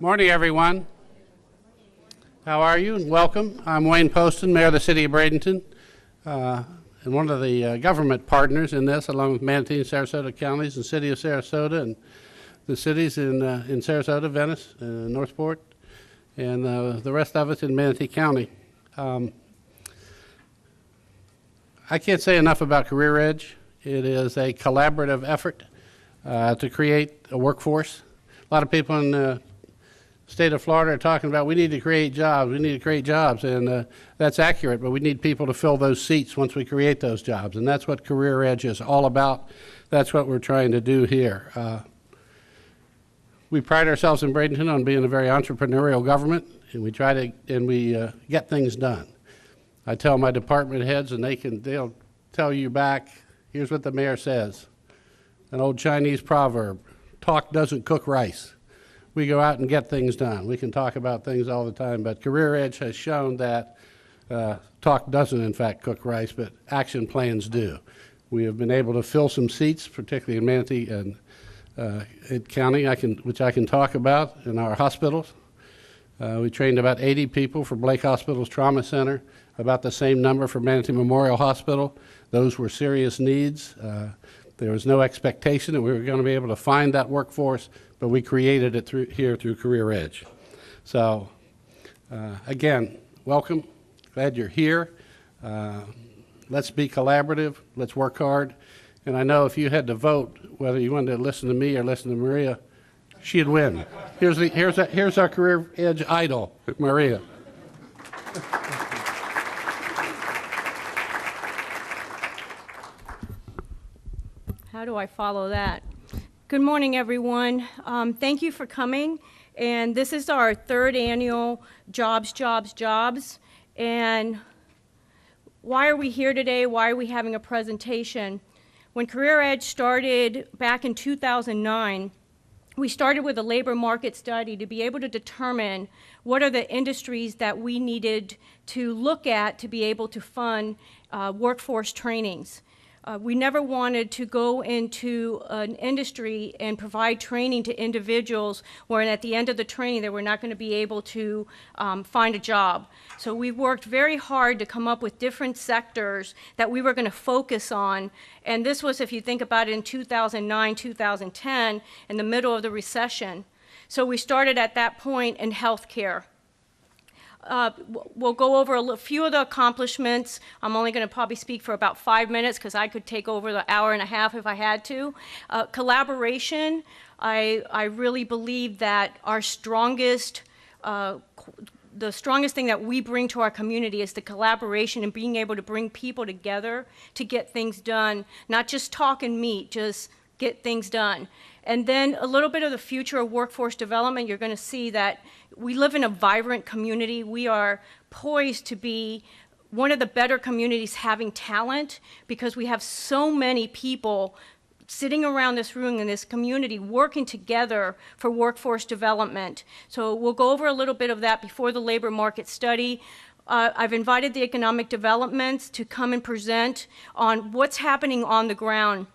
Morning, everyone. How are you? And welcome. I'm Wayne Poston, Mayor of the City of Bradenton, and one of the government partners in this, along with Manatee and Sarasota counties and City of Sarasota and the cities in Sarasota, Venice, Northport, and the rest of us in Manatee County. I can't say enough about Career Edge. It is a collaborative effort to create a workforce. A lot of people in the state of Florida are talking about we need to create jobs, and that's accurate, but we need people to fill those seats once we create those jobs, and that's what Career Edge is all about. That's what we're trying to do here. We pride ourselves in Bradenton on being a very entrepreneurial government, and we get things done. I tell my department heads, and they'll tell you back, here's what the mayor says, an old Chinese proverb, talk doesn't cook rice. We go out and get things done. We can talk about things all the time, but Career Edge has shown that talk doesn't, in fact, cook rice, but action plans do. We have been able to fill some seats, particularly in Manatee and County, which I can talk about, in our hospitals. We trained about 80 people for Blake Hospital's Trauma Center, about the same number for Manatee Memorial Hospital. Those were serious needs. There was no expectation that we were going to be able to find that workforce, but we created it through Career Edge. So, again, welcome. Glad you're here. Let's be collaborative. Let's work hard. And I know if you had to vote, whether you wanted to listen to me or listen to Maria, she'd win. Here's our Career Edge idol, Maria. How do I follow that? Good morning, everyone. Thank you for coming. And this is our third annual Jobs. And why are we here today? Why are we having a presentation? When Career Edge started back in 2009, we started with a labor market study to be able to determine what are the industries that we needed to look at to be able to fund workforce trainings. We never wanted to go into an industry and provide training to individuals where at the end of the training they were not going to be able to find a job. So we worked very hard to come up with different sectors that we were going to focus on. And this was, if you think about it, in 2009, 2010, in the middle of the recession. So we started at that point in healthcare. We'll go over a few of the accomplishments. I'm only going to probably speak for about 5 minutes because I could take over the hour and a half if I had to. Collaboration, I really believe that our strongest, the strongest thing that we bring to our community is the collaboration and being able to bring people together to get things done, not just talk and meet, just get things done. And then a little bit of the future of workforce development. You're going to see that we live in a vibrant community. We are poised to be one of the better communities having talent because we have so many people sitting around this room in this community working together for workforce development. So we'll go over a little bit of that before the labor market study. I've invited the economic developments to come and present on what's happening on the ground.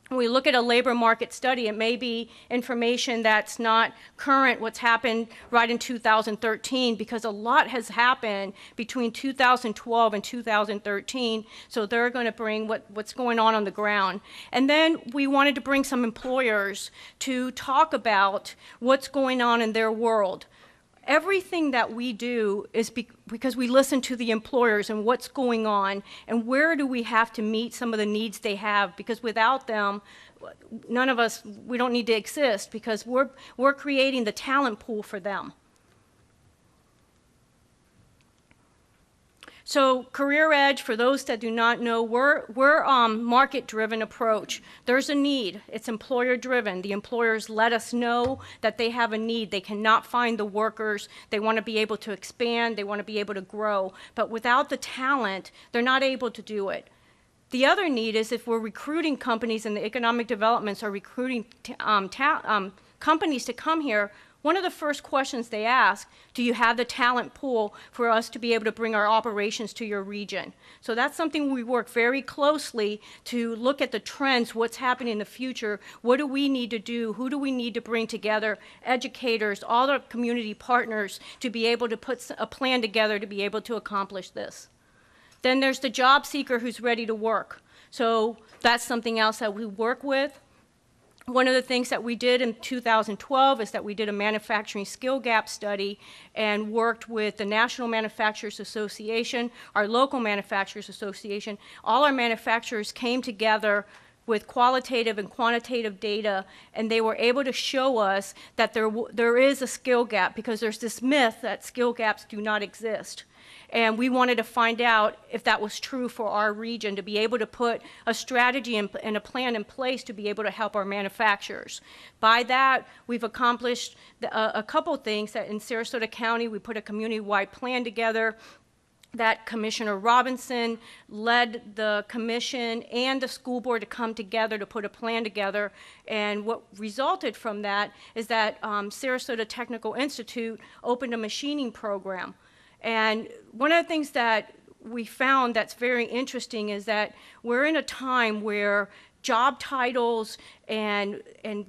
When we look at a labor market study, it may be information that's not current, what's happened right in 2013, because a lot has happened between 2012 and 2013, so they're going to bring what's going on the ground. And then we wanted to bring some employers to talk about what's going on in their world. Everything that we do is because we listen to the employers and what's going on and where do we have to meet some of the needs they have, because without them, none of us, we don't need to exist because we're creating the talent pool for them. So Career Edge, for those that do not know, we're market-driven approach. There's a need. It's employer-driven. The employers let us know that they have a need. They cannot find the workers. They want to be able to expand. They want to be able to grow. But without the talent, they're not able to do it. The other need is if we're recruiting companies and the economic developments are recruiting companies to come here, one of the first questions they ask, do you have the talent pool for us to be able to bring our operations to your region? So that's something we work very closely to look at the trends, what's happening in the future, what do we need to do, who do we need to bring together, educators, all the community partners to be able to put a plan together to be able to accomplish this. Then there's the job seeker who's ready to work. So that's something else that we work with. One of the things that we did in 2012 is that we did a manufacturing skill gap study and worked with the National Manufacturers Association, our local manufacturers association. All our manufacturers came together with qualitative and quantitative data, and they were able to show us that there is a skill gap, because there's this myth that skill gaps do not exist. And we wanted to find out if that was true for our region, to be able to put a strategy and a plan in place to be able to help our manufacturers. By that, we've accomplished a couple things. That in Sarasota County, we put a community-wide plan together that Commissioner Robinson led the commission and the school board to come together to put a plan together. And what resulted from that is that Sarasota Technical Institute opened a machining program. And one of the things that we found that's very interesting is that we're in a time where job titles and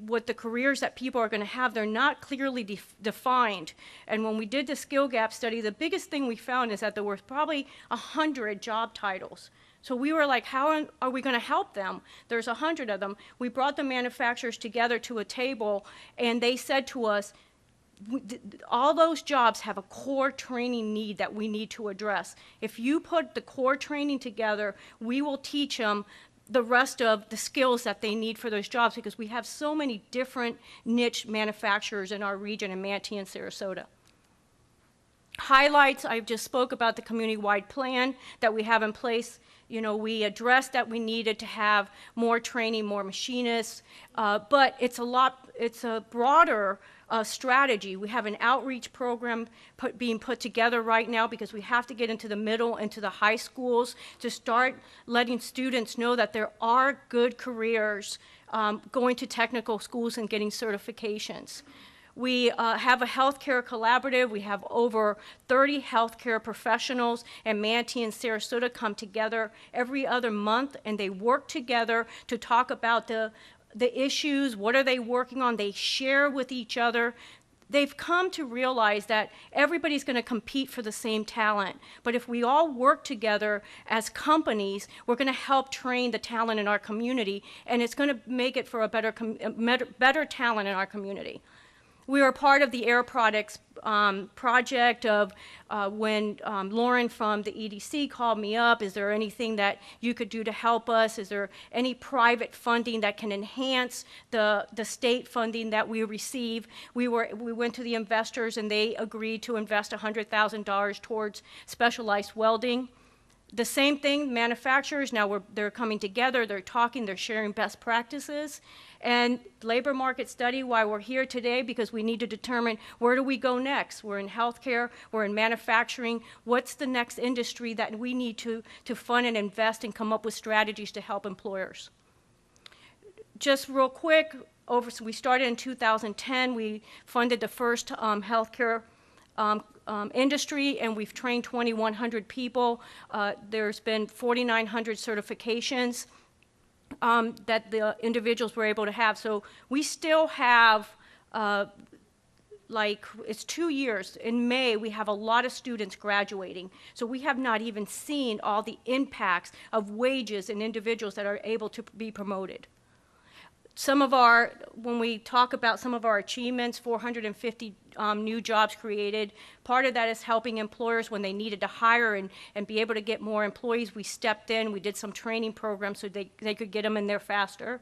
what the careers that people are going to have, they're not clearly defined. And when we did the skill gap study, the biggest thing we found is that there were probably 100 job titles. So we were like, how are we going to help them? There's 100 of them. We brought the manufacturers together to a table, and they said to us, all those jobs have a core training need that we need to address. If you put the core training together, we will teach them the rest of the skills that they need for those jobs, because we have so many different niche manufacturers in our region in Manatee and Sarasota. Highlights, I just spoke about the community-wide plan that we have in place. You know, we addressed that we needed to have more training, more machinists, but it's a broader strategy. We have an outreach program being put together right now, because we have to get into the middle, into the high schools, to start letting students know that there are good careers going to technical schools and getting certifications. We have a healthcare collaborative. We have over 30 healthcare professionals, and Manatee and Sarasota come together every other month, and they work together to talk about the issues, what are they working on. They share with each other. They've come to realize that everybody's going to compete for the same talent, but if we all work together as companies, we're going to help train the talent in our community, and it's going to make it for a better talent in our community. We were part of the Air Products project of when Lauren from the EDC called me up, is there anything that you could do to help us? Is there any private funding that can enhance the state funding that we receive? We went to the investors, and they agreed to invest $100,000 towards specialized welding. The same thing, manufacturers, now they're coming together, they're talking, they're sharing best practices. And labor market study, why we're here today, because we need to determine where do we go next. We're in healthcare, we're in manufacturing. What's the next industry that we need to fund and invest and come up with strategies to help employers? Just real quick, so we started in 2010. We funded the first healthcare industry, and we've trained 2,100 people. There's been 4,900 certifications that the individuals were able to have. So we still have, it's 2 years. In May, we have a lot of students graduating. So we have not even seen all the impacts of wages in individuals that are able to be promoted. When we talk about some of our achievements, 450 new jobs created. Part of that is helping employers when they needed to hire and be able to get more employees. We stepped in, we did some training programs so they could get them in there faster.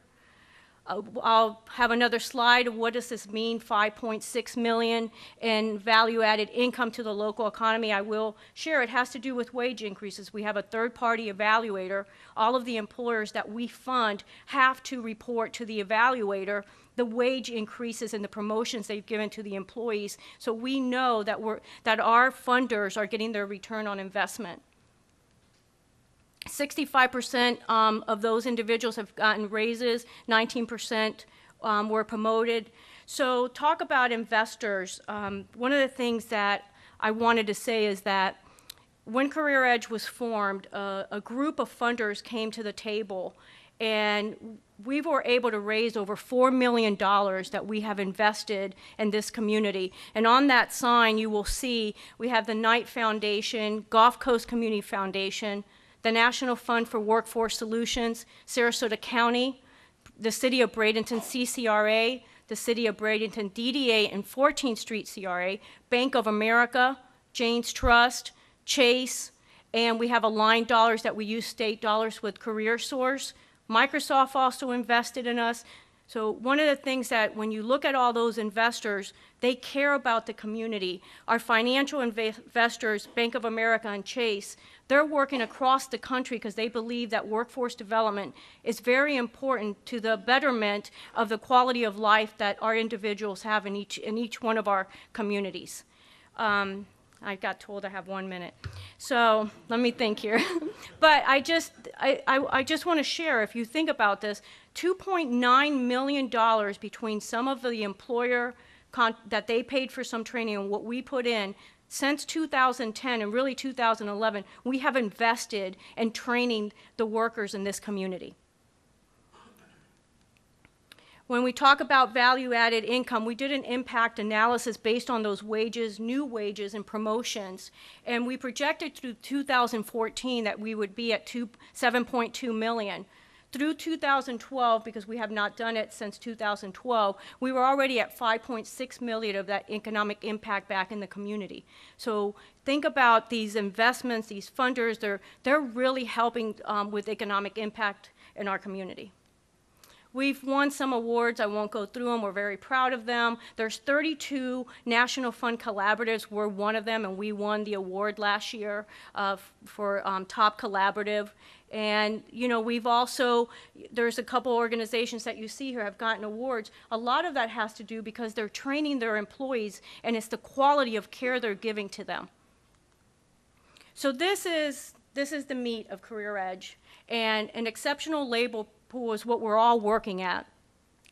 I'll have another slide of what does this mean, 5.6 million in value-added income to the local economy. I will share it has to do with wage increases. We have a third-party evaluator. All of the employers that we fund have to report to the evaluator the wage increases and the promotions they've given to the employees, so we know that our funders are getting their return on investment. 65% of those individuals have gotten raises, 19% were promoted. So talk about investors. One of the things that I wanted to say is that when Career Edge was formed, a group of funders came to the table, and we were able to raise over $4 million that we have invested in this community. And on that sign, you will see we have the Knight Foundation, Gulf Coast Community Foundation, the National Fund for Workforce Solutions, Sarasota County, the City of Bradenton CCRA, the City of Bradenton DDA and 14th Street CRA, Bank of America, Jane's Trust, Chase, and we have aligned dollars that we use state dollars with CareerSource. Microsoft also invested in us. So one of the things that when you look at all those investors, they care about the community. Our financial investors, Bank of America and Chase, they're working across the country because they believe that workforce development is very important to the betterment of the quality of life that our individuals have in each one of our communities. I got told I have 1 minute. So let me think here. But I just want to share, if you think about this, $2.9 million between some of the employer that they paid for some training and what we put in. Since 2010 and really 2011, we have invested in training the workers in this community. When we talk about value-added income, we did an impact analysis based on those wages, new wages, and promotions. And we projected through 2014 that we would be at $7.2 million. Through 2012, because we have not done it since 2012, we were already at $5.6 million of that economic impact back in the community. So think about these investments, these funders, they're really helping with economic impact in our community. We've won some awards. I won't go through them. We're very proud of them. There's 32 National Fund Collaboratives. We're one of them, and we won the award last year for Top Collaborative. And, you know, we've also, there's a couple organizations that you see here have gotten awards. A lot of that has to do because they're training their employees, and it's the quality of care they're giving to them. So this is the meat of Career Edge, and an exceptional labor pool is what we're all working at.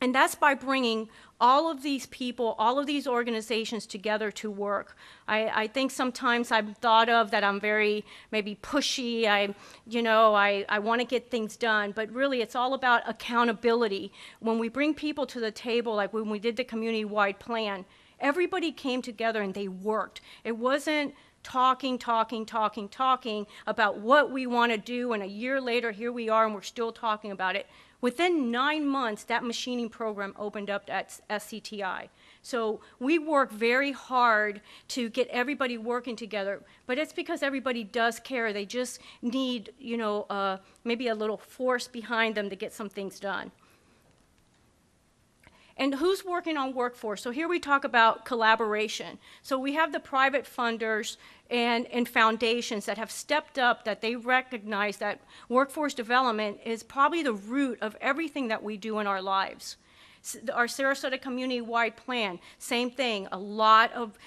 And that's by bringing all of these people, all of these organizations together to work. I think sometimes I'm thought of that I'm very maybe pushy, I want to get things done, but really it's all about accountability. When we bring people to the table, like when we did the community-wide plan, everybody came together and they worked. It wasn't talking about what we want to do, and a year later, here we are, and we're still talking about it. Within 9 months, that machining program opened up at SCTI. So we work very hard to get everybody working together, but it's because everybody does care. They just need, maybe a little force behind them to get some things done. And who's working on workforce? So here we talk about collaboration. So we have the private funders and foundations that have stepped up, that they recognize that workforce development is probably the root of everything that we do in our lives. Our Sarasota community-wide plan, same thing. A lot of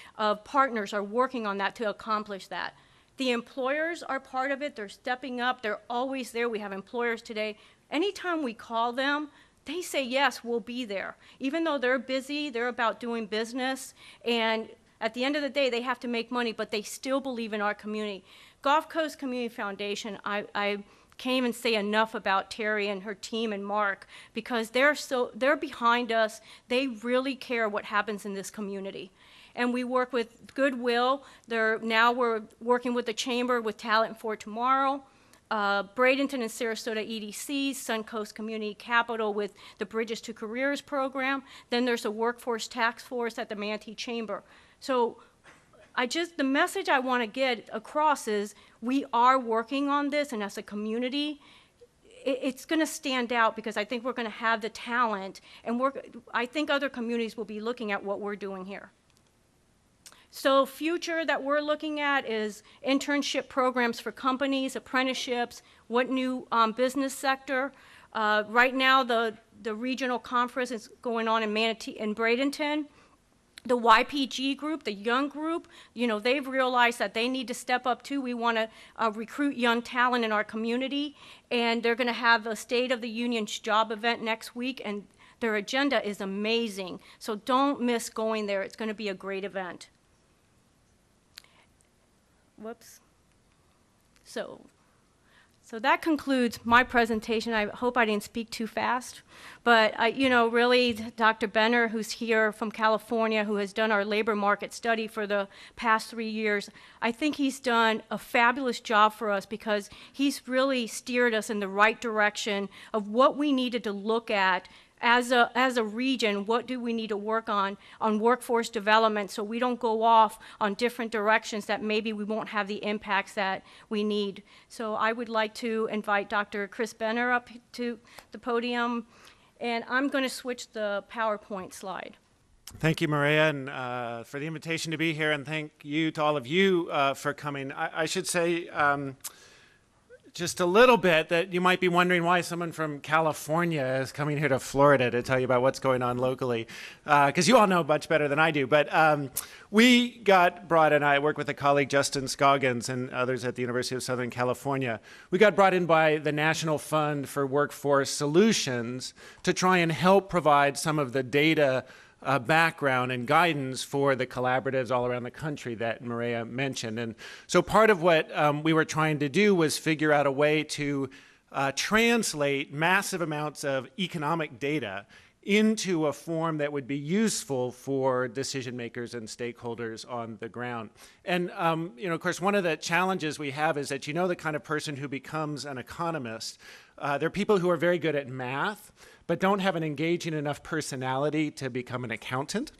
partners are working on that to accomplish that. The employers are part of it. They're stepping up. They're always there. We have employers today. Anytime we call them, they say, yes, we'll be there. Even though they're busy, they're about doing business, and at the end of the day, they have to make money, but they still believe in our community. Gulf Coast Community Foundation, I can't even say enough about Terry and her team and Mark, because they're behind us. They really care what happens in this community. And we work with Goodwill. Now we're working with the Chamber with Talent for Tomorrow. Bradenton and Sarasota EDC, Suncoast Community Capital with the Bridges to Careers program. Then there's a workforce task force at the Manatee Chamber. So the message I want to get across is we are working on this, and as a community, it's going to stand out because I think we're going to have the talent, and I think other communities will be looking at what we're doing here. So future that we're looking at is internship programs for companies, apprenticeships, what new business sector. Right now, the regional conference is going on in Manatee and Bradenton. The YPG group, the young group, they've realized that they need to step up too. We want to recruit young talent in our community, and they're going to have a State of the Union job event next week, and Their agenda is amazing, so don't miss going there. It's going to be a great event. Whoops. So that concludes my presentation. I hope I didn't speak too fast. But, really, Dr. Benner, who's here from California, who has done our labor market study for the past 3 years, I think he's done a fabulous job for us because he's really steered us in the right direction of what we needed to look at as a region. What do we need to work on workforce development, so we don't go off on different directions that maybe we won't have the impacts that we need. So I would like to invite Dr. Chris Benner up to the podium, and I'm going to switch the PowerPoint slide. Thank you, Maria, and for the invitation to be here, and thank you to all of you for coming. I should say just a little bit that you might be wondering why someone from California is coming here to Florida to tell you about what's going on locally, because you all know much better than I do. But we got brought in, I work with a colleague, Justin Scoggins, and others at the University of Southern California. We got brought in by the National Fund for Workforce Solutions to try and help provide some of the data background and guidance for the collaboratives all around the country that Maria mentioned. And so part of what we were trying to do was figure out a way to translate massive amounts of economic data into a form that would be useful for decision makers and stakeholders on the ground. And of course, one of the challenges we have is that the kind of person who becomes an economist, they're people who are very good at math, but don't have an engaging enough personality to become an accountant.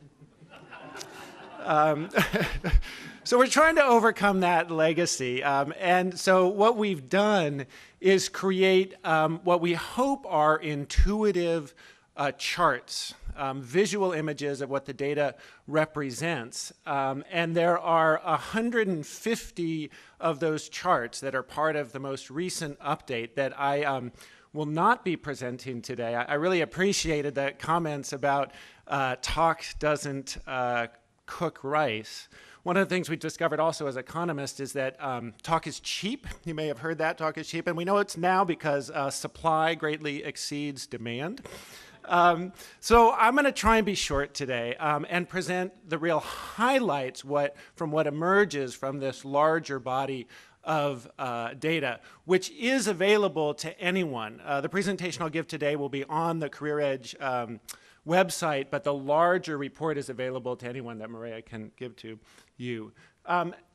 So we're trying to overcome that legacy. And so what we've done is create what we hope are intuitive charts, visual images of what the data represents. And there are 150 of those charts that are part of the most recent update that I will not be presenting today. I really appreciated the comments about talk doesn't cook rice. One of the things we discovered also as economists is that talk is cheap. You may have heard that, talk is cheap. And we know it's now because supply greatly exceeds demand. So I'm going to try and be short today and present the real highlights from what emerges from this larger body of data, which is available to anyone. The presentation I'll give today will be on the CareerEdge website, but the larger report is available to anyone that Maria can give to you.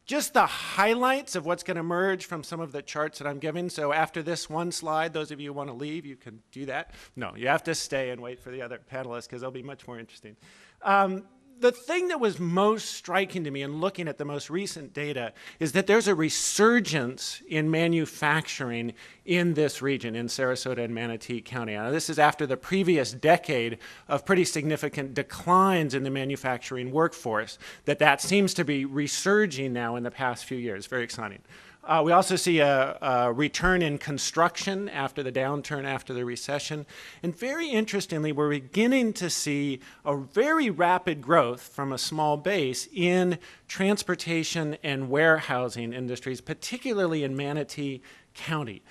Just the highlights of what's going to emerge from some of the charts that I'm giving. So after this one slide, those of you who want to leave, you can do that. No, you have to stay and wait for the other panelists because they'll be much more interesting. The thing that was most striking to me in looking at the most recent data is that there's a resurgence in manufacturing in this region, in Sarasota and Manatee County. Now, this is after the previous decade of pretty significant declines in the manufacturing workforce, that seems to be resurging now in the past few years. Very exciting. We also see a return in construction after the downturn, after the recession. And very interestingly, we're beginning to see a very rapid growth from a small base in transportation and warehousing industries, particularly in Manatee County.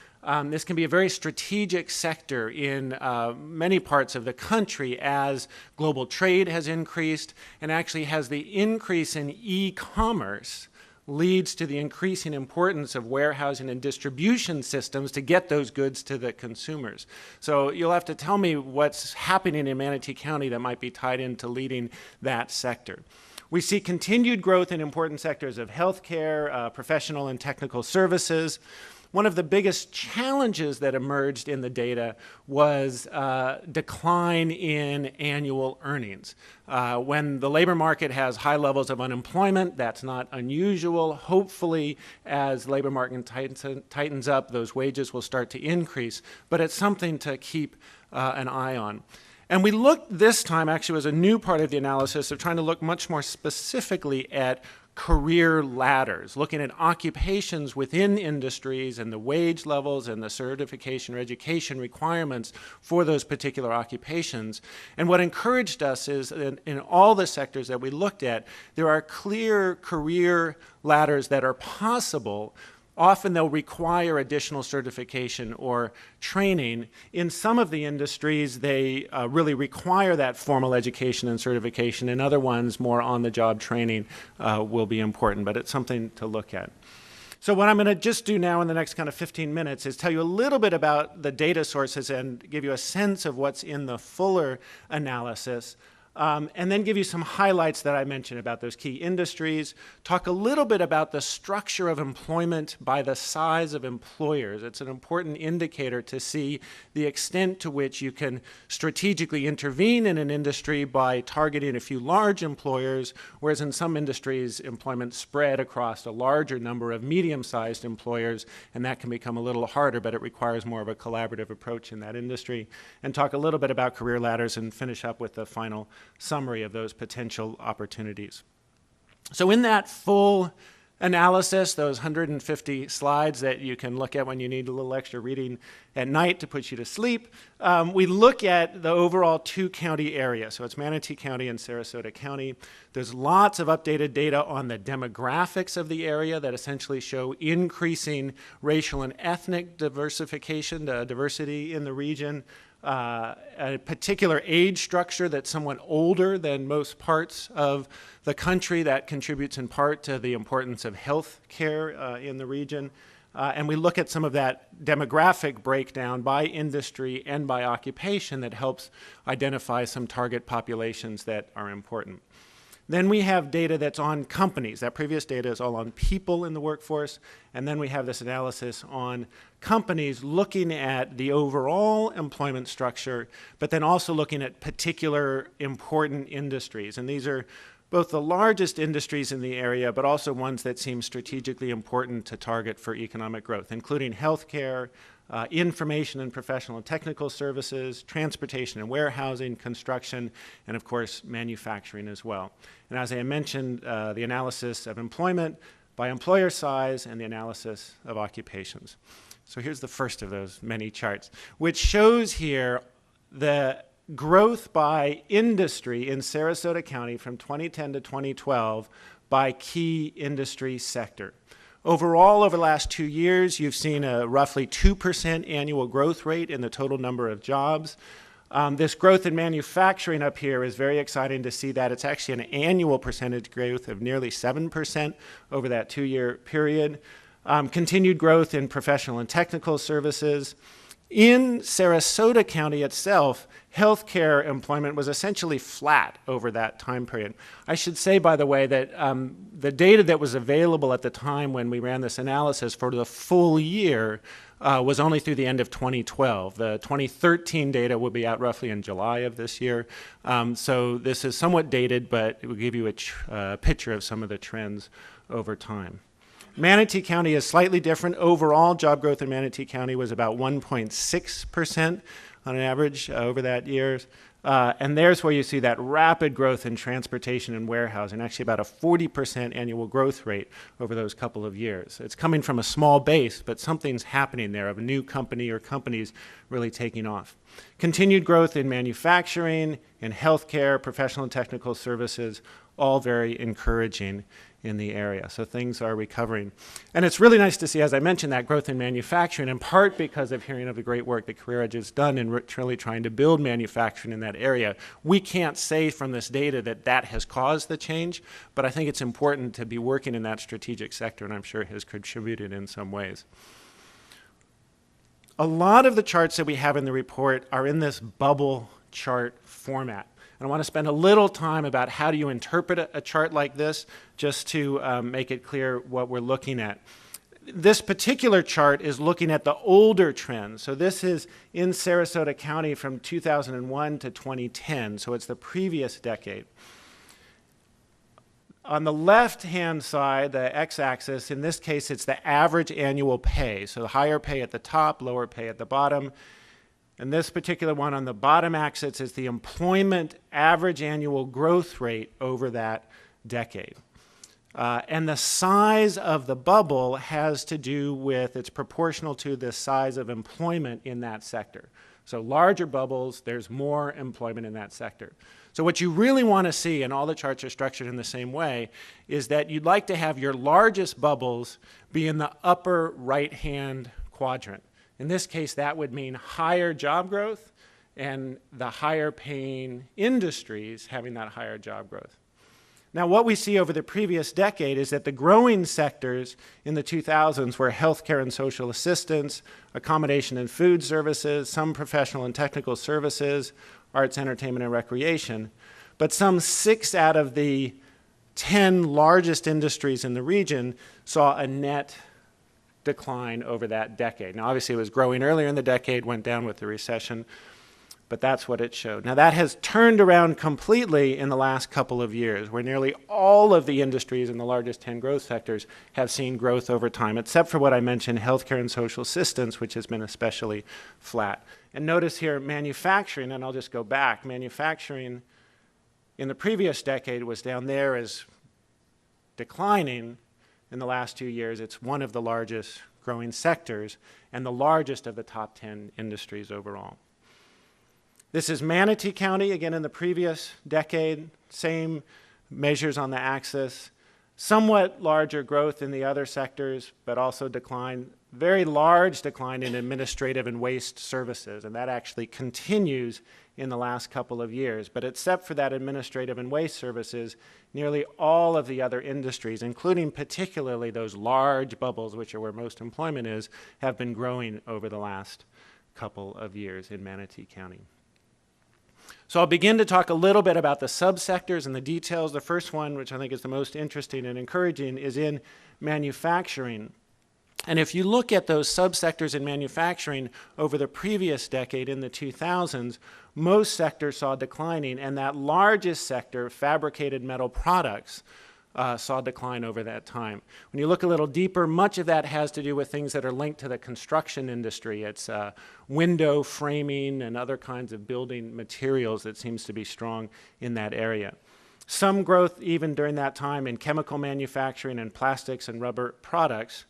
This can be a very strategic sector in many parts of the country as global trade has increased and actually has the increase in e-commerce leads to the increasing importance of warehousing and distribution systems to get those goods to the consumers. So you'll have to tell me what's happening in Manatee County that might be tied into leading that sector. We see continued growth in important sectors of healthcare, professional and technical services. One of the biggest challenges that emerged in the data was decline in annual earnings. When the labor market has high levels of unemployment, that's not unusual. Hopefully, as the labor market tightens up, those wages will start to increase, but it's something to keep an eye on. And we looked this time, actually, as a new part of the analysis of trying to look much more specifically at career ladders, looking at occupations within industries and the wage levels and the certification or education requirements for those particular occupations. And what encouraged us is in all the sectors that we looked at, there are clear career ladders that are possible often they'll require additional certification or training. In some of the industries, they really require that formal education and certification. In other ones, more on-the-job training will be important, but it's something to look at. So what I'm going to just do now in the next kind of 15 minutes is tell you a little bit about the data sources and give you a sense of what's in the fuller analysis. And then give you some highlights that I mentioned about those key industries, talk a little bit about the structure of employment by the size of employers. It's an important indicator to see the extent to which you can strategically intervene in an industry by targeting a few large employers, whereas in some industries, employment spread across a larger number of medium-sized employers, and that can become a little harder, but it requires more of a collaborative approach in that industry. And talk a little bit about career ladders and finish up with the final summary of those potential opportunities. So in that full analysis, those 150 slides that you can look at when you need a little extra reading at night to put you to sleep, we look at the overall two-county area. So it's Manatee County and Sarasota County. There's lots of updated data on the demographics of the area that essentially show increasing racial and ethnic diversification, diversity in the region. A particular age structure that's somewhat older than most parts of the country that contributes in part to the importance of health care in the region. And we look at some of that demographic breakdown by industry and by occupation that helps identify some target populations that are important. Then we have data that's on companies. That previous data is all on people in the workforce. And then we have this analysis on companies looking at the overall employment structure, but then also looking at particular important industries. And these are both the largest industries in the area, but also ones that seem strategically important to target for economic growth, including healthcare, information and professional and technical services, transportation and warehousing, construction, and of course, manufacturing as well. And as I mentioned, the analysis of employment by employer size and the analysis of occupations. So here's the first of those many charts, which shows here the growth by industry in Sarasota County from 2010 to 2012 by key industry sector. Overall, over the last 2 years, you've seen a roughly 2% annual growth rate in the total number of jobs. This growth in manufacturing up here is very exciting to see that. It's actually an annual percentage growth of nearly 7% over that 2-year period. Continued growth in professional and technical services. In Sarasota County itself, healthcare employment was essentially flat over that time period. I should say, by the way, that the data that was available at the time when we ran this analysis for the full year was only through the end of 2012. The 2013 data will be out roughly in July of this year. So this is somewhat dated, but it will give you a picture of some of the trends over time. Manatee County is slightly different. Overall, job growth in Manatee County was about 1.6% on average over that year. And there's where you see that rapid growth in transportation and warehousing, actually about a 40% annual growth rate over those couple of years. It's coming from a small base, but something's happening there of a new company or companies really taking off. Continued growth in manufacturing, in healthcare, professional and technical services, all very encouraging in the area. So things are recovering. And it's really nice to see, as I mentioned, that growth in manufacturing, in part because of hearing of the great work that CareerEdge has done in really trying to build manufacturing in that area. We can't say from this data that that has caused the change, but I think it's important to be working in that strategic sector, and I'm sure it has contributed in some ways. A lot of the charts that we have in the report are in this bubble chart format. And I want to spend a little time about how do you interpret a chart like this, just to make it clear what we're looking at. This particular chart is looking at the older trends. So this is in Sarasota County from 2001 to 2010, so it's the previous decade. On the left-hand side, the x-axis, in this case, it's the average annual pay. So higher pay at the top, lower pay at the bottom. And this particular one on the bottom axis is the employment average annual growth rate over that decade. And the size of the bubble has to do with, it's proportional to the size of employment in that sector. So larger bubbles, there's more employment in that sector. So what you really want to see, and all the charts are structured in the same way, is that you'd like to have your largest bubbles be in the upper right-hand quadrant. In this case, that would mean higher job growth and the higher paying industries having that higher job growth. Now, what we see over the previous decade is that the growing sectors in the 2000s were healthcare and social assistance, accommodation and food services, some professional and technical services, arts, entertainment, and recreation. But some 6 out of the 10 largest industries in the region saw a net decline over that decade. Now, obviously, it was growing earlier in the decade, went down with the recession, but that's what it showed. Now, that has turned around completely in the last couple of years, where nearly all of the industries in the largest 10 growth sectors have seen growth over time, except for what I mentioned, healthcare and social assistance, which has been especially flat. And notice here, manufacturing, and I'll just go back, manufacturing in the previous decade was down there as declining. In the last 2 years, it's one of the largest growing sectors and the largest of the top 10 industries overall. This is Manatee County, again in the previous decade, same measures on the axis, somewhat larger growth in the other sectors, but also decline, very large decline in administrative and waste services, and that actually continues in the last couple of years. But except for that administrative and waste services, nearly all of the other industries, including particularly those large bubbles, which are where most employment is, have been growing over the last couple of years in Manatee County. So I'll begin to talk a little bit about the subsectors and the details. The first one, which I think is the most interesting and encouraging, is in manufacturing. And if you look at those subsectors in manufacturing over the previous decade in the 2000s, most sectors saw declining, and that largest sector, fabricated metal products, saw decline over that time. When you look a little deeper, much of that has to do with things that are linked to the construction industry. It's window framing and other kinds of building materials that seems to be strong in that area. Some growth even during that time in chemical manufacturing and plastics and rubber products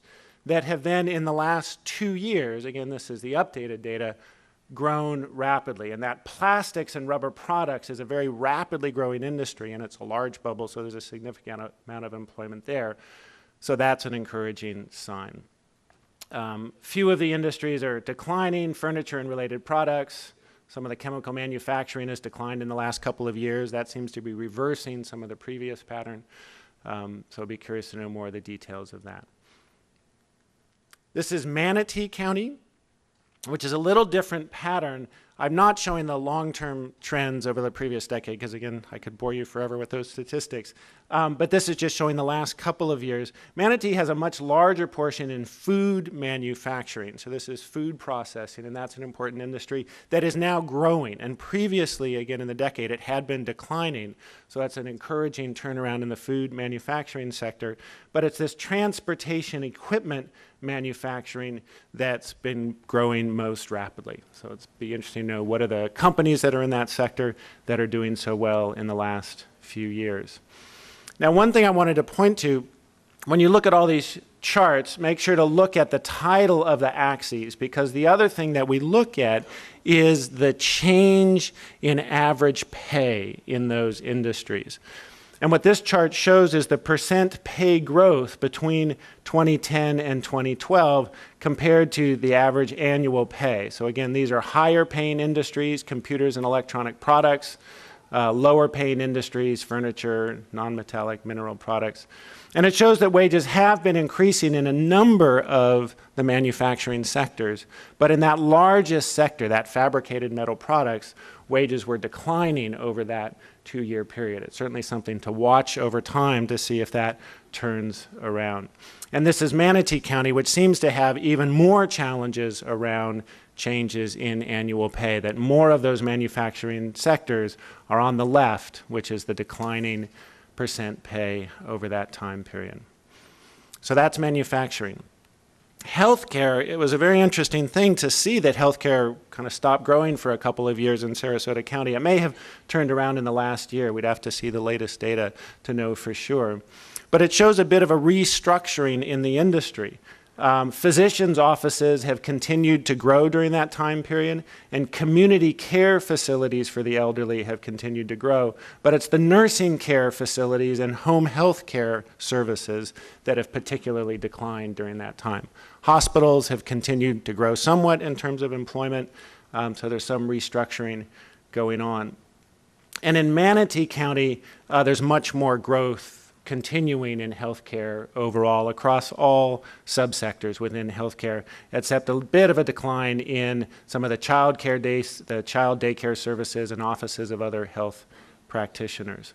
that have then in the last 2 years, again this is the updated data, grown rapidly. And that plastics and rubber products is a very rapidly growing industry, and it's a large bubble, so there's a significant amount of employment there. So that's an encouraging sign. Few of the industries are declining, furniture and related products. Some of the chemical manufacturing has declined in the last couple of years. That seems to be reversing some of the previous pattern. So I'll be curious to know more of the details of that. This is Manatee County, which is a little different pattern. I'm not showing the long-term trends over the previous decade, because again, I could bore you forever with those statistics. But this is just showing the last couple of years. Manatee has a much larger portion in food manufacturing. So this is food processing, and that's an important industry that is now growing. And previously, again in the decade, it had been declining. So that's an encouraging turnaround in the food manufacturing sector. But it's this transportation equipment manufacturing that's been growing most rapidly. So it's be interesting to know what are the companies that are in that sector that are doing so well in the last few years. Now, one thing I wanted to point to, when you look at all these charts, make sure to look at the title of the axes, because the other thing that we look at is the change in average pay in those industries. And what this chart shows is the percent pay growth between 2010 and 2012 compared to the average annual pay. So again, these are higher paying industries, computers and electronic products, lower paying industries, furniture, non-metallic mineral products. And it shows that wages have been increasing in a number of the manufacturing sectors, but in that largest sector, that fabricated metal products, wages were declining over that 2-year period. It's certainly something to watch over time to see if that turns around. And this is Manatee County, which seems to have even more challenges around changes in annual pay, that more of those manufacturing sectors are on the left, which is the declining percent pay over that time period. So that's manufacturing. Healthcare, it was a very interesting thing to see that healthcare kind of stopped growing for a couple of years in Sarasota County. It may have turned around in the last year. We'd have to see the latest data to know for sure. But it shows a bit of a restructuring in the industry. Physicians' offices have continued to grow during that time period, and community care facilities for the elderly have continued to grow. But it's the nursing care facilities and home health care services that have particularly declined during that time. Hospitals have continued to grow somewhat in terms of employment, so there's some restructuring going on. And in Manatee County, there's much more growth continuing in healthcare overall across all subsectors within healthcare, except a bit of a decline in some of the child daycare services and offices of other health practitioners.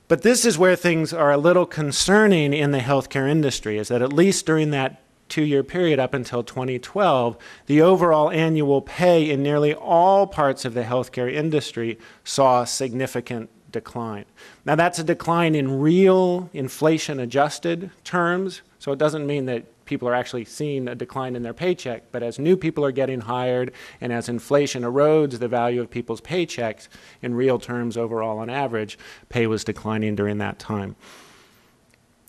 But this is where things are a little concerning in the healthcare industry, is that at least during that 2-year period up until 2012, the overall annual pay in nearly all parts of the healthcare industry saw significant decline. Now that's a decline in real inflation-adjusted terms, so it doesn't mean that people are actually seeing a decline in their paycheck, but as new people are getting hired and as inflation erodes the value of people's paychecks, in real terms overall on average, pay was declining during that time.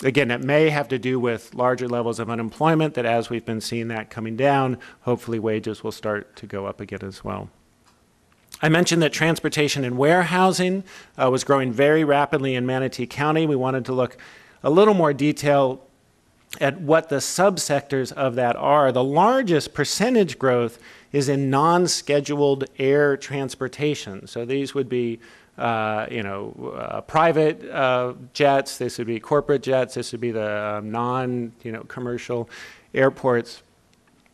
Again, it may have to do with larger levels of unemployment, that as we've been seeing that coming down, hopefully wages will start to go up again as well. I mentioned that transportation and warehousing was growing very rapidly in Manatee County. We wanted to look a little more detail at what the subsectors of that are. The largest percentage growth is in non-scheduled air transportation. So these would be private jets, this would be corporate jets, this would be the commercial airports.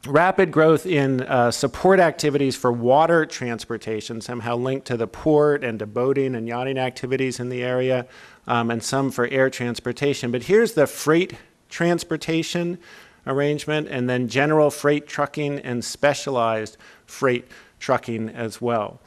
Rapid growth in support activities for water transportation, somehow linked to the port and to boating and yachting activities in the area, and some for air transportation. But here's the freight transportation arrangement, and then general freight trucking and specialized freight trucking as well.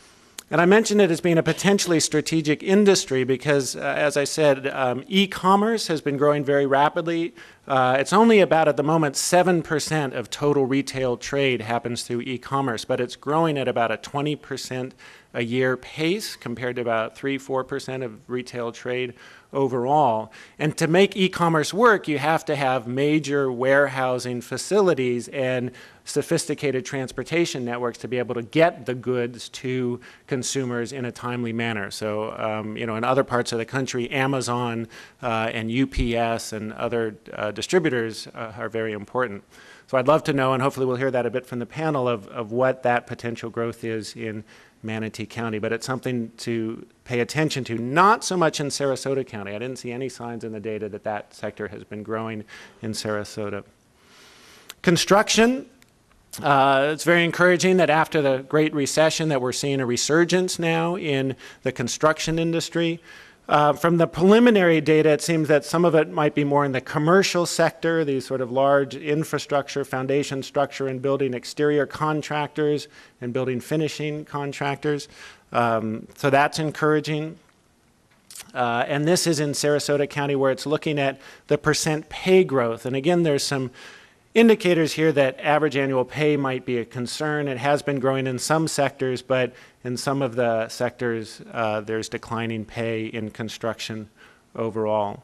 And I mentioned it as being a potentially strategic industry because, as I said, e-commerce has been growing very rapidly. It's only about, at the moment, 7% of total retail trade happens through e-commerce, but it's growing at about a 20% a year pace compared to about 3-4% of retail trade overall. And to make e-commerce work, you have to have major warehousing facilities and sophisticated transportation networks to be able to get the goods to consumers in a timely manner. So, in other parts of the country, Amazon and UPS and other distributors are very important. So I'd love to know, and hopefully we'll hear that a bit from the panel, of what that potential growth is in Manatee County. But it's something to pay attention to, not so much in Sarasota County. I didn't see any signs in the data that that sector has been growing in Sarasota. Construction. It's very encouraging that after the Great Recession that we're seeing a resurgence now in the construction industry. From the preliminary data, it seems that some of it might be more in the commercial sector, these sort of large infrastructure, foundation structure, and building exterior contractors and building finishing contractors. So that's encouraging. And this is in Sarasota County, where it's looking at the percent pay growth. And again, there's some indicators here that average annual pay might be a concern. It has been growing in some sectors, but in some of the sectors, there's declining pay in construction overall.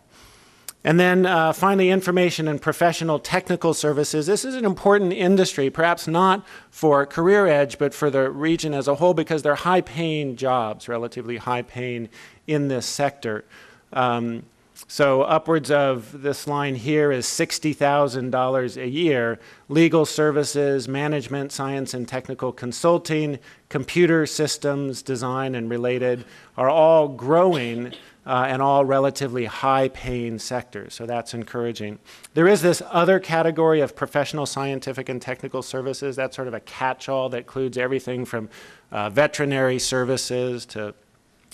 And then finally, information and professional technical services. This is an important industry, perhaps not for Career Edge, but for the region as a whole, because they're high-paying jobs, relatively high-paying in this sector. So upwards of this line here is $60,000 a year. Legal services, management, science and technical consulting, computer systems, design and related are all growing and all relatively high-paying sectors. So that's encouraging. There is this other category of professional, scientific, and technical services. That's sort of a catch-all that includes everything from veterinary services to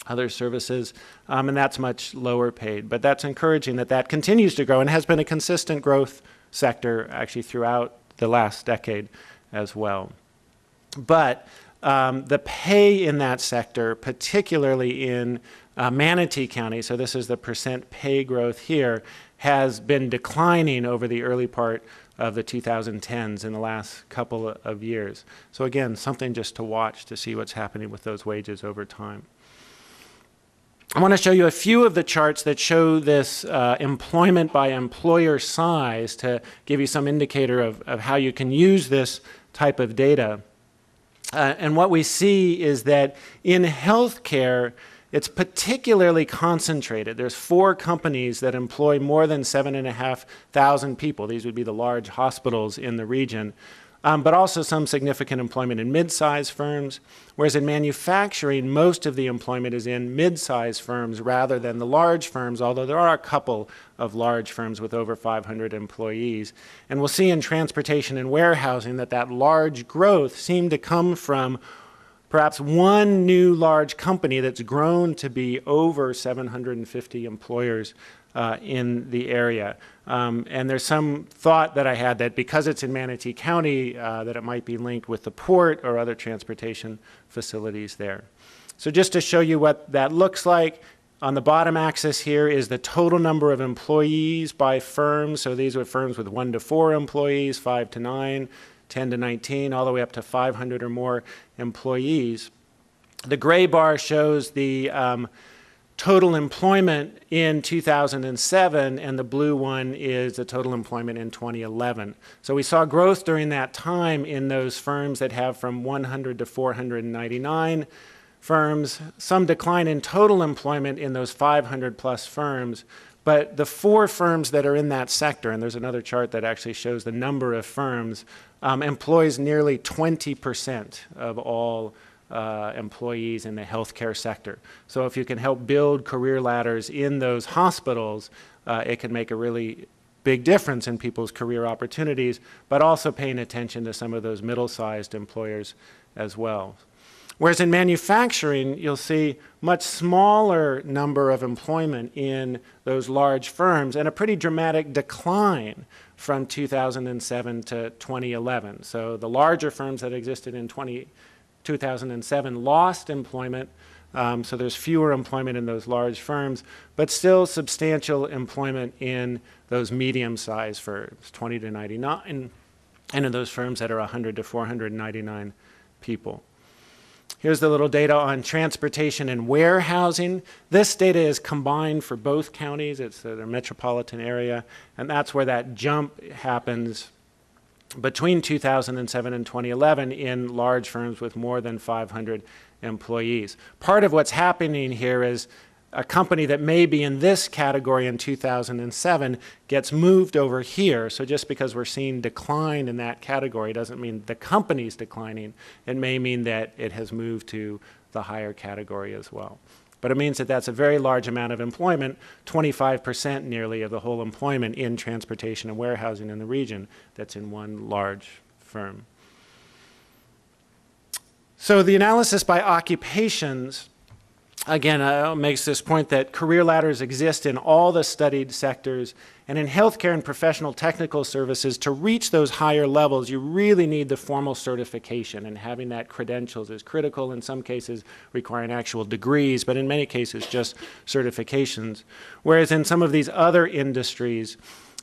other services, and that's much lower paid. But that's encouraging that that continues to grow and has been a consistent growth sector actually throughout the last decade as well. But the pay in that sector, particularly in Manatee County, so this is the percent pay growth here, has been declining over the early part of the 2010s in the last couple of years. So again, something just to watch to see what's happening with those wages over time. I want to show you a few of the charts that show this employment by employer size to give you some indicator of how you can use this type of data. And what we see is that in healthcare, it's particularly concentrated. There's 4 companies that employ more than 7,500 people. These would be the large hospitals in the region. But also some significant employment in mid-sized firms, whereas in manufacturing, most of the employment is in mid-sized firms rather than the large firms, although there are a couple of large firms with over 500 employees. And we'll see in transportation and warehousing that large growth seemed to come from perhaps one new large company that's grown to be over 750 employers in the area. And there's some thought that I had that because it's in Manatee County, that it might be linked with the port or other transportation facilities there. So just to show you what that looks like, on the bottom axis here is the total number of employees by firms. So these are firms with 1 to 4 employees, 5 to 9, 10 to 19, all the way up to 500 or more employees. The gray bar shows the total employment in 2007, and the blue one is the total employment in 2011. So we saw growth during that time in those firms that have from 100 to 499 firms, some decline in total employment in those 500 plus firms, but the 4 firms that are in that sector, and there's another chart that actually shows the number of firms, employs nearly 20% of all employees in the healthcare sector. So if you can help build career ladders in those hospitals, it can make a really big difference in people's career opportunities, but also paying attention to some of those middle-sized employers as well. Whereas in manufacturing, you'll see much smaller number of employment in those large firms and a pretty dramatic decline from 2007 to 2011. So the larger firms that existed in 2007 lost employment, so there's fewer employment in those large firms, but still substantial employment in those medium-sized firms, 20 to 99, and in those firms that are 100 to 499 people. Here's the little data on transportation and warehousing. This data is combined for both counties. It's their metropolitan area, and that's where that jump happens between 2007 and 2011 in large firms with more than 500 employees. Part of what's happening here is a company that may be in this category in 2007 gets moved over here. So just because we're seeing decline in that category doesn't mean the company's declining. It may mean that it has moved to the higher category as well. But it means that that's a very large amount of employment, 25% nearly of the whole employment in transportation and warehousing in the region that's in one large firm. So the analysis by occupations, again, makes this point that career ladders exist in all the studied sectors, and in healthcare and professional technical services, to reach those higher levels, you really need the formal certification, and having that credentials is critical, in some cases requiring actual degrees, but in many cases just certifications. Whereas in some of these other industries,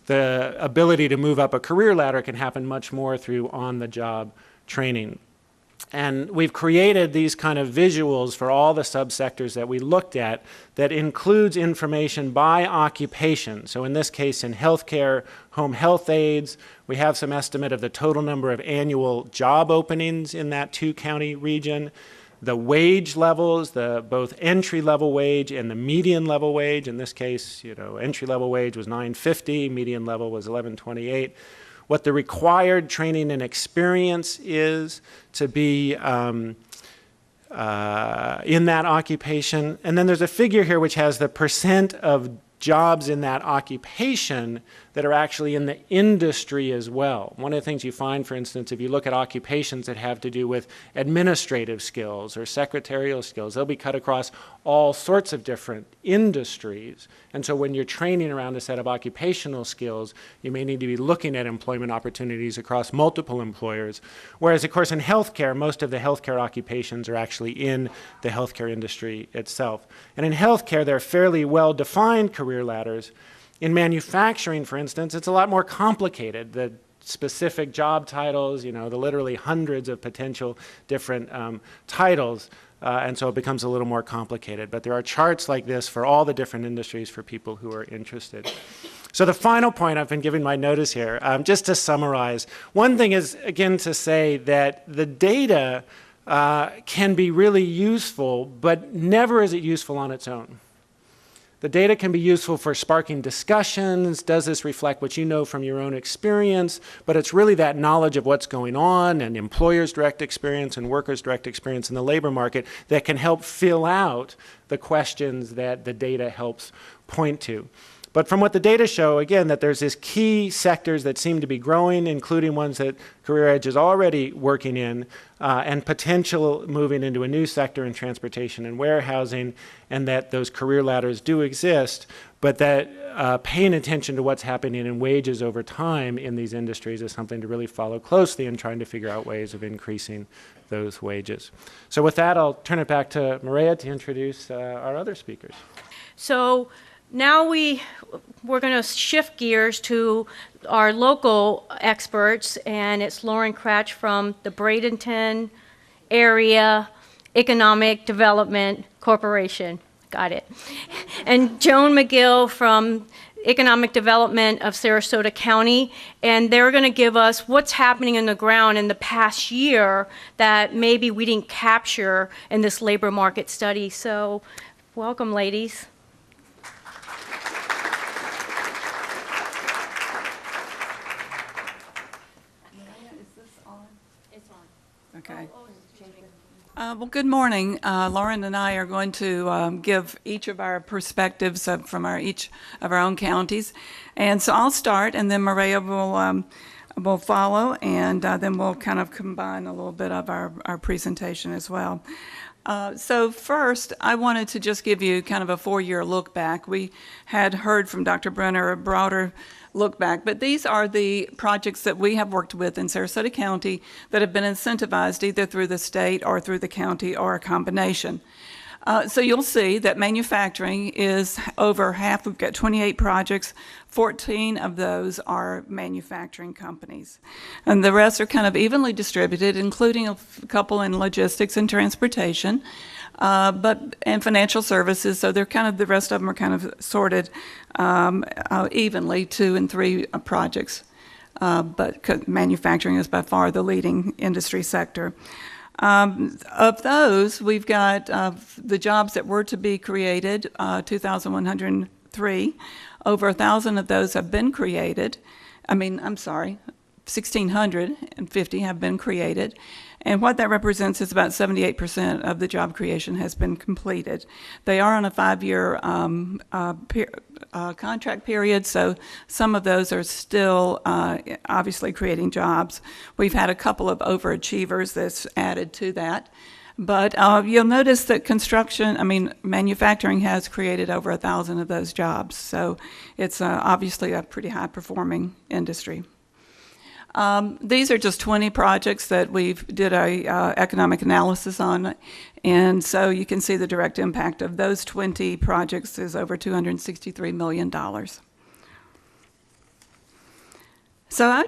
the ability to move up a career ladder can happen much more through on-the-job training. And we've created these kind of visuals for all the subsectors that we looked at that includes information by occupation. So in this case, in healthcare, home health aides, we have some estimate of the total number of annual job openings in that 2-county region, the wage levels, the both entry-level wage and the median level wage. In this case, entry-level wage was $9.50, median level was $11.28. What the required training and experience is to be in that occupation. And then there's a figure here which has the percent of jobs in that occupation that are actually in the industry as well. One of the things you find, for instance, if you look at occupations that have to do with administrative skills or secretarial skills, they'll be cut across all sorts of different industries. And so when you're training around a set of occupational skills, you may need to be looking at employment opportunities across multiple employers. Whereas, of course, in healthcare, most of the healthcare occupations are actually in the healthcare industry itself. And in healthcare, they're fairly well-defined career ladders. In manufacturing, for instance, it's a lot more complicated. The specific job titles, the literally hundreds of potential different titles and so it becomes a little more complicated. But there are charts like this for all the different industries for people who are interested. So the final point, I've been giving my notice here, just to summarize. One thing is, again, to say that the data can be really useful, but never is it useful on its own. The data can be useful for sparking discussions. Does this reflect what you know from your own experience? But it's really that knowledge of what's going on and employers' direct experience and workers' direct experience in the labor market that can help fill out the questions that the data helps point to. But from what the data show, again, that there's these key sectors that seem to be growing, including ones that Career Edge is already working in, and potential moving into a new sector in transportation and warehousing, and that those career ladders do exist, but that paying attention to what's happening in wages over time in these industries is something to really follow closely in trying to figure out ways of increasing those wages. So with that, I'll turn it back to Maria to introduce our other speakers. So now we're going to shift gears to our local experts, and it's Lauren Kratch from the Bradenton Area Economic Development Corporation. Got it. And Joan McGill from Economic Development of Sarasota County, and they're going to give us what's happening in the ground in the past year that maybe we didn't capture in this labor market study. So welcome, ladies. Okay. Well, good morning. Lauren and I are going to give each of our perspectives from each of our own counties. And so I'll start, and then Maria will follow, and then we'll kind of combine a little bit of our presentation as well. So first, I wanted to just give you kind of a 4-year look back. We had heard from Dr. Brenner a broader look back, but these are the projects that we have worked with in Sarasota County that have been incentivized either through the state or through the county or a combination. So you'll see that manufacturing is over half. We've got 28 projects. 14 of those are manufacturing companies. And the rest are kind of evenly distributed, including a couple in logistics and transportation, and financial services. So they're kind of, the rest of them are kind of sorted evenly, 2 and 3 projects. But manufacturing is by far the leading industry sector. Of those, we've got the jobs that were to be created, 2,103. Over 1,000 of those have been created. 1,650 have been created. And what that represents is about 78% of the job creation has been completed. They are on a 5-year contract period, so some of those are still obviously creating jobs. We've had a couple of overachievers that's added to that. But you'll notice that manufacturing has created over 1,000 of those jobs. So it's obviously a pretty high-performing industry. These are just 20 projects that we've did a economic analysis on, and so you can see the direct impact of those 20 projects is over $263 million. So I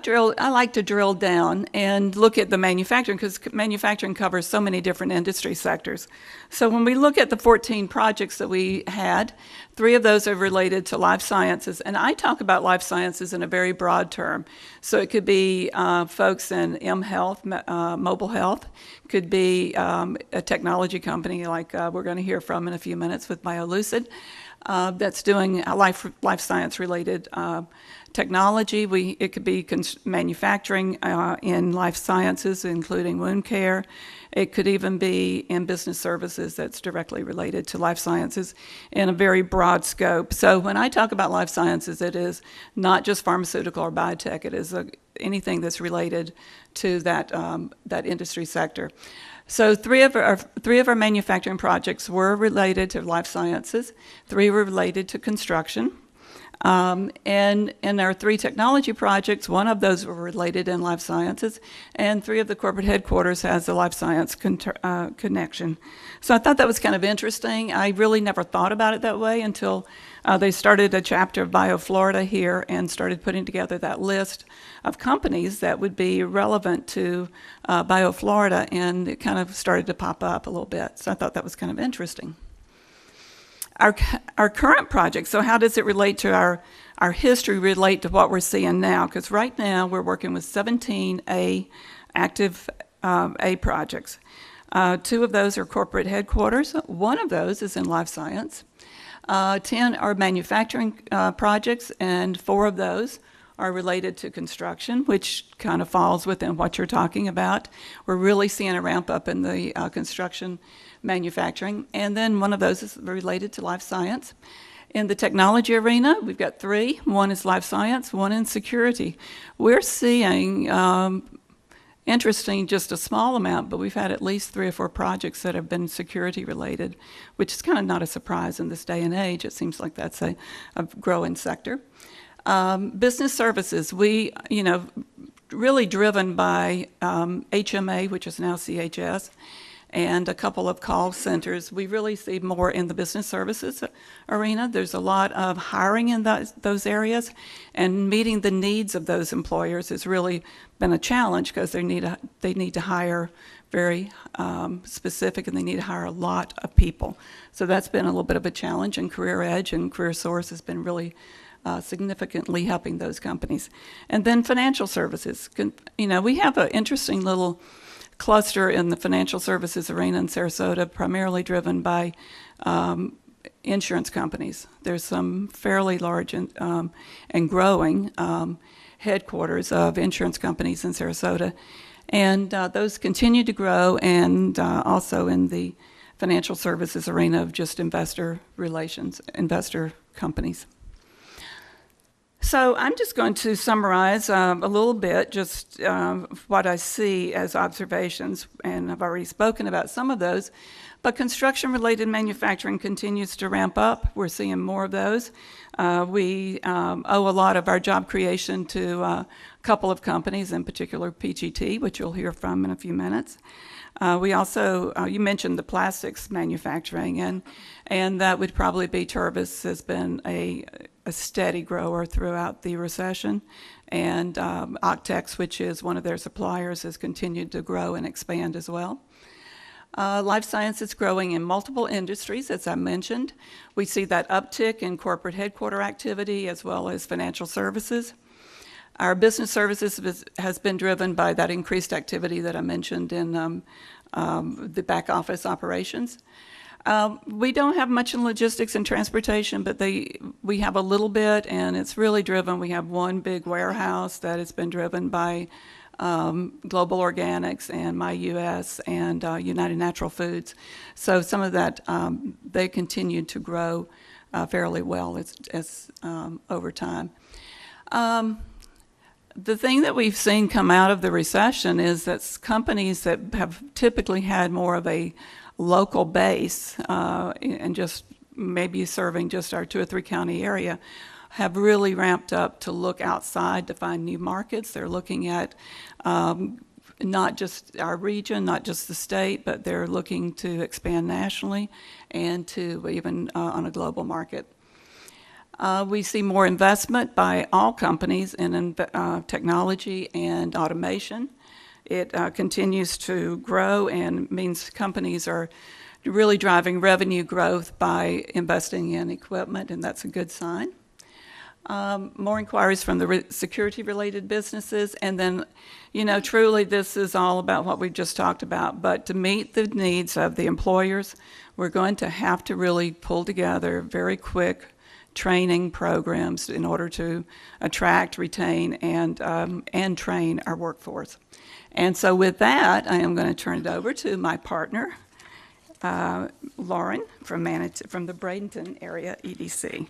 like to drill down and look at the manufacturing, because manufacturing covers so many different industry sectors. So when we look at the 14 projects that we had, 3 of those are related to life sciences. And I talk about life sciences in a very broad term. So it could be folks in M-Health, mobile health. It could be a technology company like we're going to hear from in a few minutes with BioLucid. That's doing life science related technology. It could be manufacturing in life sciences, including wound care. It could even be in business services that's directly related to life sciences in a very broad scope. So when I talk about life sciences, it is not just pharmaceutical or biotech. It is anything that's related to that industry sector. So 3 of our manufacturing projects were related to life sciences. 3 were related to construction. And in our 3 technology projects, 1 of those were related in life sciences, and 3 of the corporate headquarters has a life science connection. So I thought that was kind of interesting. I really never thought about it that way until they started a chapter of BioFlorida here and started putting together that list of companies that would be relevant to BioFlorida, and it kind of started to pop up a little bit. So I thought that was kind of interesting. Our current project, so how does it relate to our history, relate to what we're seeing now? Because right now we're working with 17 active A projects. 2 of those are corporate headquarters. 1 of those is in life science. 10 are manufacturing projects, and 4 of those are related to construction, which kind of falls within what you're talking about. We're really seeing a ramp up in the construction manufacturing, and then 1 of those is related to life science. In the technology arena, we've got 3. 1 is life science, 1 in security. We're seeing, interesting, just a small amount, but we've had at least 3 or 4 projects that have been security related, which is kind of not a surprise in this day and age. It seems like that's a growing sector. Business services, we, really driven by HMA, which is now CHS, and a couple of call centers. We really see more in the business services arena. There's a lot of hiring in those areas, and meeting the needs of those employers has really been a challenge because they need to hire very specific, and they need to hire a lot of people. So that's been a little bit of a challenge, and Career Edge and Career Source has been really significantly helping those companies. And then financial services. We have an interesting little cluster in the financial services arena in Sarasota, primarily driven by insurance companies. There's some fairly large and growing headquarters of insurance companies in Sarasota, and those continue to grow, and also in the financial services arena of just investor relations, investor companies. So I'm just going to summarize a little bit just what I see as observations, and I've already spoken about some of those. But construction-related manufacturing continues to ramp up. We're seeing more of those. We owe a lot of our job creation to a couple of companies, in particular PGT, which you'll hear from in a few minutes. We also, you mentioned the plastics manufacturing, and that would probably be Tervis has been a steady grower throughout the recession, and Octex, which is one of their suppliers, has continued to grow and expand as well. Life science is growing in multiple industries, as I mentioned. We see that uptick in corporate headquarter activity as well as financial services. Our business services has been driven by that increased activity that I mentioned in the back office operations. We don't have much in logistics and transportation, but we have a little bit, and it's really driven. We have 1 big warehouse that has been driven by Global Organics and MyUS and United Natural Foods. So some of that, they continue to grow fairly well as over time. The thing that we've seen come out of the recession is that companies that have typically had more of a local base and just maybe serving just our 2 or 3 county area have really ramped up to look outside to find new markets. They're looking at not just our region, not just the state, but they're looking to expand nationally and to even on a global market. We see more investment by all companies in technology and automation. It continues to grow and means companies are really driving revenue growth by investing in equipment, and that's a good sign. More inquiries from the security-related businesses, and then, truly this is all about what we just talked about, but to meet the needs of the employers, we're going to have to really pull together very quick training programs in order to attract, retain, and train our workforce. And so with that, I am going to turn it over to my partner, Lauren from the Bradenton area EDC.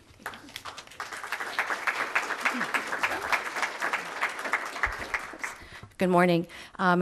Good morning.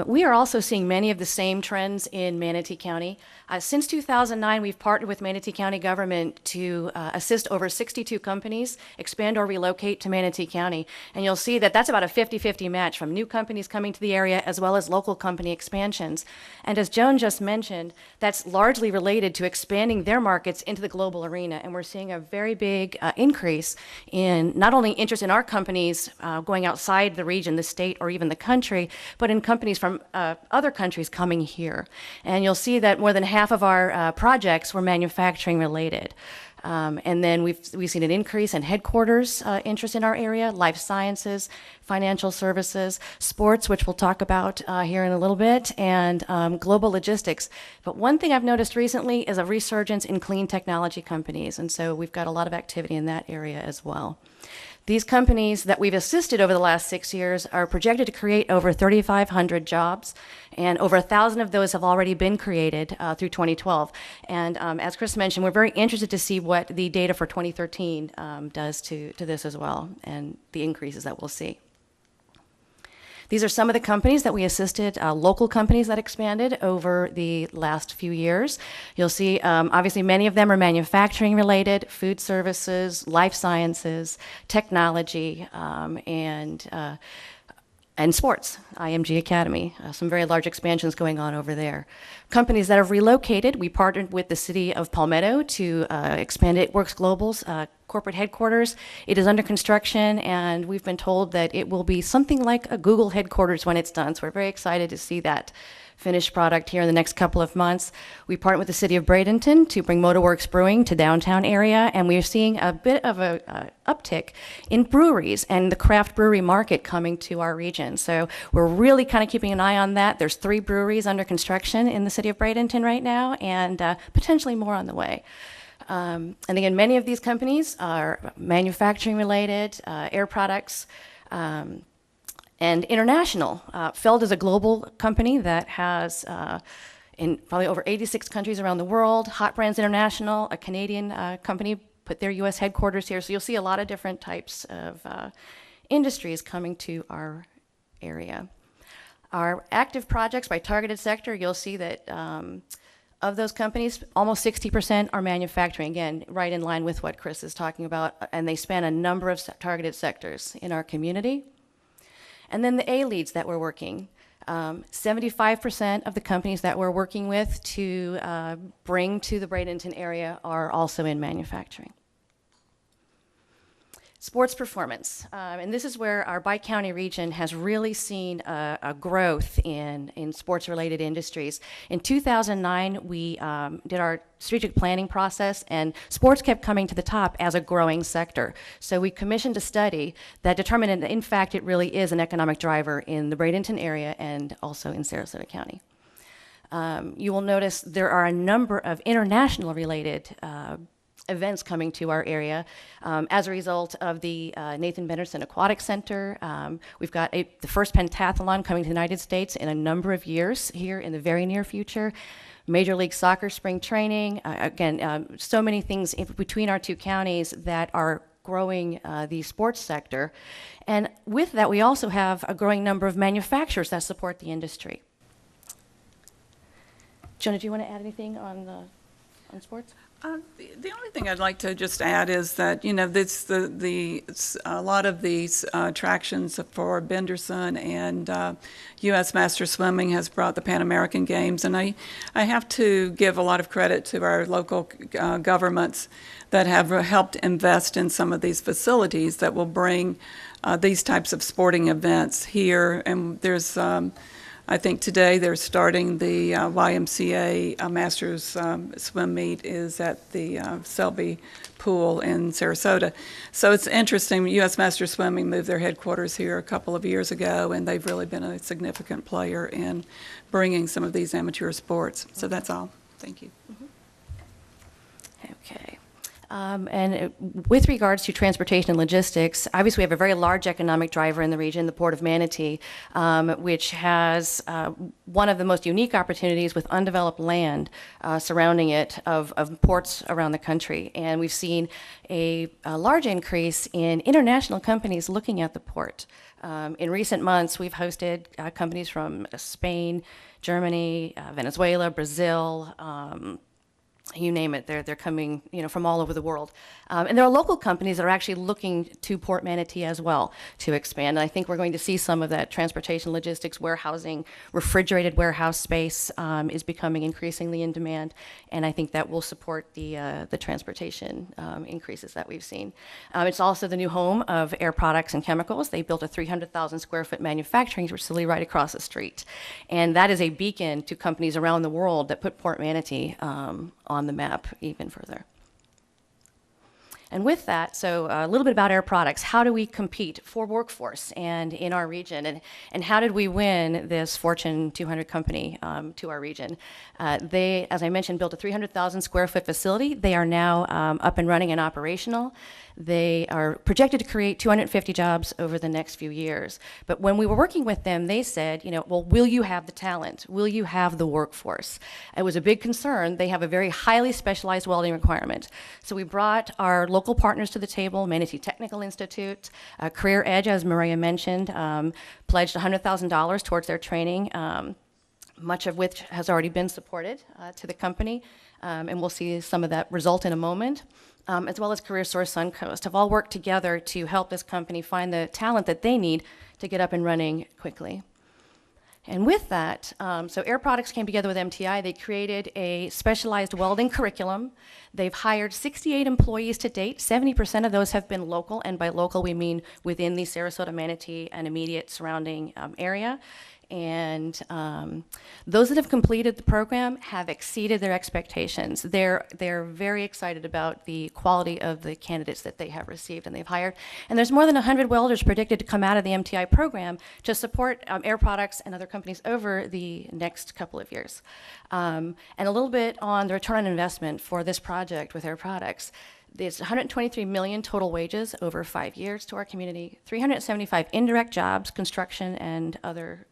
We are also seeing many of the same trends in Manatee County. Since 2009, we've partnered with Manatee County government to assist over 62 companies expand or relocate to Manatee County. And you'll see that that's about a 50-50 match from new companies coming to the area as well as local company expansions. And as Joan just mentioned, that's largely related to expanding their markets into the global arena. And we're seeing a very big increase in not only interest in our companies going outside the region, the state, or even the country, but in companies from other countries coming here. And you'll see that more than half of our projects were manufacturing related. And then we've seen an increase in headquarters interest in our area, life sciences, financial services, sports, which we'll talk about here in a little bit, and global logistics. But one thing I've noticed recently is a resurgence in clean technology companies, and so we've got a lot of activity in that area as well. These companies that we've assisted over the last 6 years are projected to create over 3,500 jobs, and over 1,000 of those have already been created through 2012. And as Chris mentioned, we're very interested to see what the data for 2013 does to this as well, and the increases that we'll see. These are some of the companies that we assisted, local companies that expanded over the last few years. You'll see, obviously, many of them are manufacturing related, food services, life sciences, technology, and sports, IMG Academy, some very large expansions going on over there. Companies that have relocated, we partnered with the city of Palmetto to expand It Works Global's corporate headquarters. It is under construction, and we've been told that it will be something like a Google headquarters when it's done, so we're very excited to see that finished product here in the next couple of months. We partnered with the city of Bradenton to bring Motorworks Brewing to downtown area, and we are seeing a bit of a uptick in breweries and the craft brewery market coming to our region. So we're really kind of keeping an eye on that. There's 3 breweries under construction in the city of Bradenton right now, and potentially more on the way. And again, many of these companies are manufacturing related, air products, and international. Feld is a global company that has in probably over 86 countries around the world. Hot Brands International, a Canadian company, put their US headquarters here. So you'll see a lot of different types of industries coming to our area. Our active projects by targeted sector, you'll see that of those companies, almost 60% are manufacturing, again, right in line with what Chris is talking about, and they span a number of targeted sectors in our community. And then the A-leads that we're working. 75% of the companies that we're working with to bring to the Bradenton area are also in manufacturing. Sports performance, and this is where our Bi-County region has really seen a growth in sports-related industries. In 2009, we did our strategic planning process, and sports kept coming to the top as a growing sector. So we commissioned a study that determined that, in fact, it really is an economic driver in the Bradenton area and also in Sarasota County. You will notice there are a number of international-related events coming to our area as a result of the Nathan Benderson Aquatic Center. We've got the first pentathlon coming to the United States in a number of years here in the very near future. Major League Soccer spring training. Again, so many things between our 2 counties that are growing the sports sector. And with that, we also have a growing number of manufacturers that support the industry. Jonah, do you want to add anything on sports? The only thing I'd like to just add is that, you know, a lot of these attractions for Benderson and U.S. Master Swimming has brought the Pan American Games, and I have to give a lot of credit to our local governments that have helped invest in some of these facilities that will bring these types of sporting events here. And there's I think today they're starting the YMCA Masters swim meet is at the Selby Pool in Sarasota. So it's interesting, U.S. Masters Swimming moved their headquarters here a couple of years ago, and they've really been a significant player in bringing some of these amateur sports. So that's all. Thank you. Okay. With regards to transportation and logistics, obviously we have a very large economic driver in the region, the Port of Manatee, which has one of the most unique opportunities with undeveloped land surrounding it of ports around the country. And we've seen a large increase in international companies looking at the port. In recent months, we've hosted companies from Spain, Germany, Venezuela, Brazil, you name it, they're coming, from all over the world. And there are local companies that are actually looking to Port Manatee as well to expand. And I think we're going to see some of that transportation, logistics, warehousing, refrigerated warehouse space is becoming increasingly in demand. And I think that will support the transportation increases that we've seen. It's also the new home of Air Products and Chemicals. They built a 300,000 square foot manufacturing facility right across the street. And that is a beacon to companies around the world that put Port Manatee on the map even further. And with that, so a little bit about Air Products. How do we compete for workforce and in our region? And how did we win this Fortune 200 company to our region? They, as I mentioned, built a 300,000 square foot facility. They are now up and running and operational. They are projected to create 250 jobs over the next few years. But when we were working with them, they said, well, will you have the talent? Will you have the workforce? It was a big concern. They have a very highly specialized welding requirement. So we brought our local partners to the table, Manatee Technical Institute, Career Edge, as Maria mentioned, pledged $100,000 towards their training, much of which has already been supported to the company. And we'll see some of that result in a moment. As well as CareerSource Suncoast, have all worked together to help this company find the talent that they need to get up and running quickly. And with that, so Air Products came together with MTI. They created a specialized welding curriculum. They've hired 68 employees to date. 70% of those have been local, and by local we mean within the Sarasota, Manatee, and immediate surrounding area. And those that have completed the program have exceeded their expectations. They're very excited about the quality of the candidates that they have received and they've hired. And there's more than 100 welders predicted to come out of the MTI program to support Air Products and other companies over the next couple of years. And a little bit on the return on investment for this project with Air Products. There's 123 million total wages over 5 years to our community, 375 indirect jobs, construction and other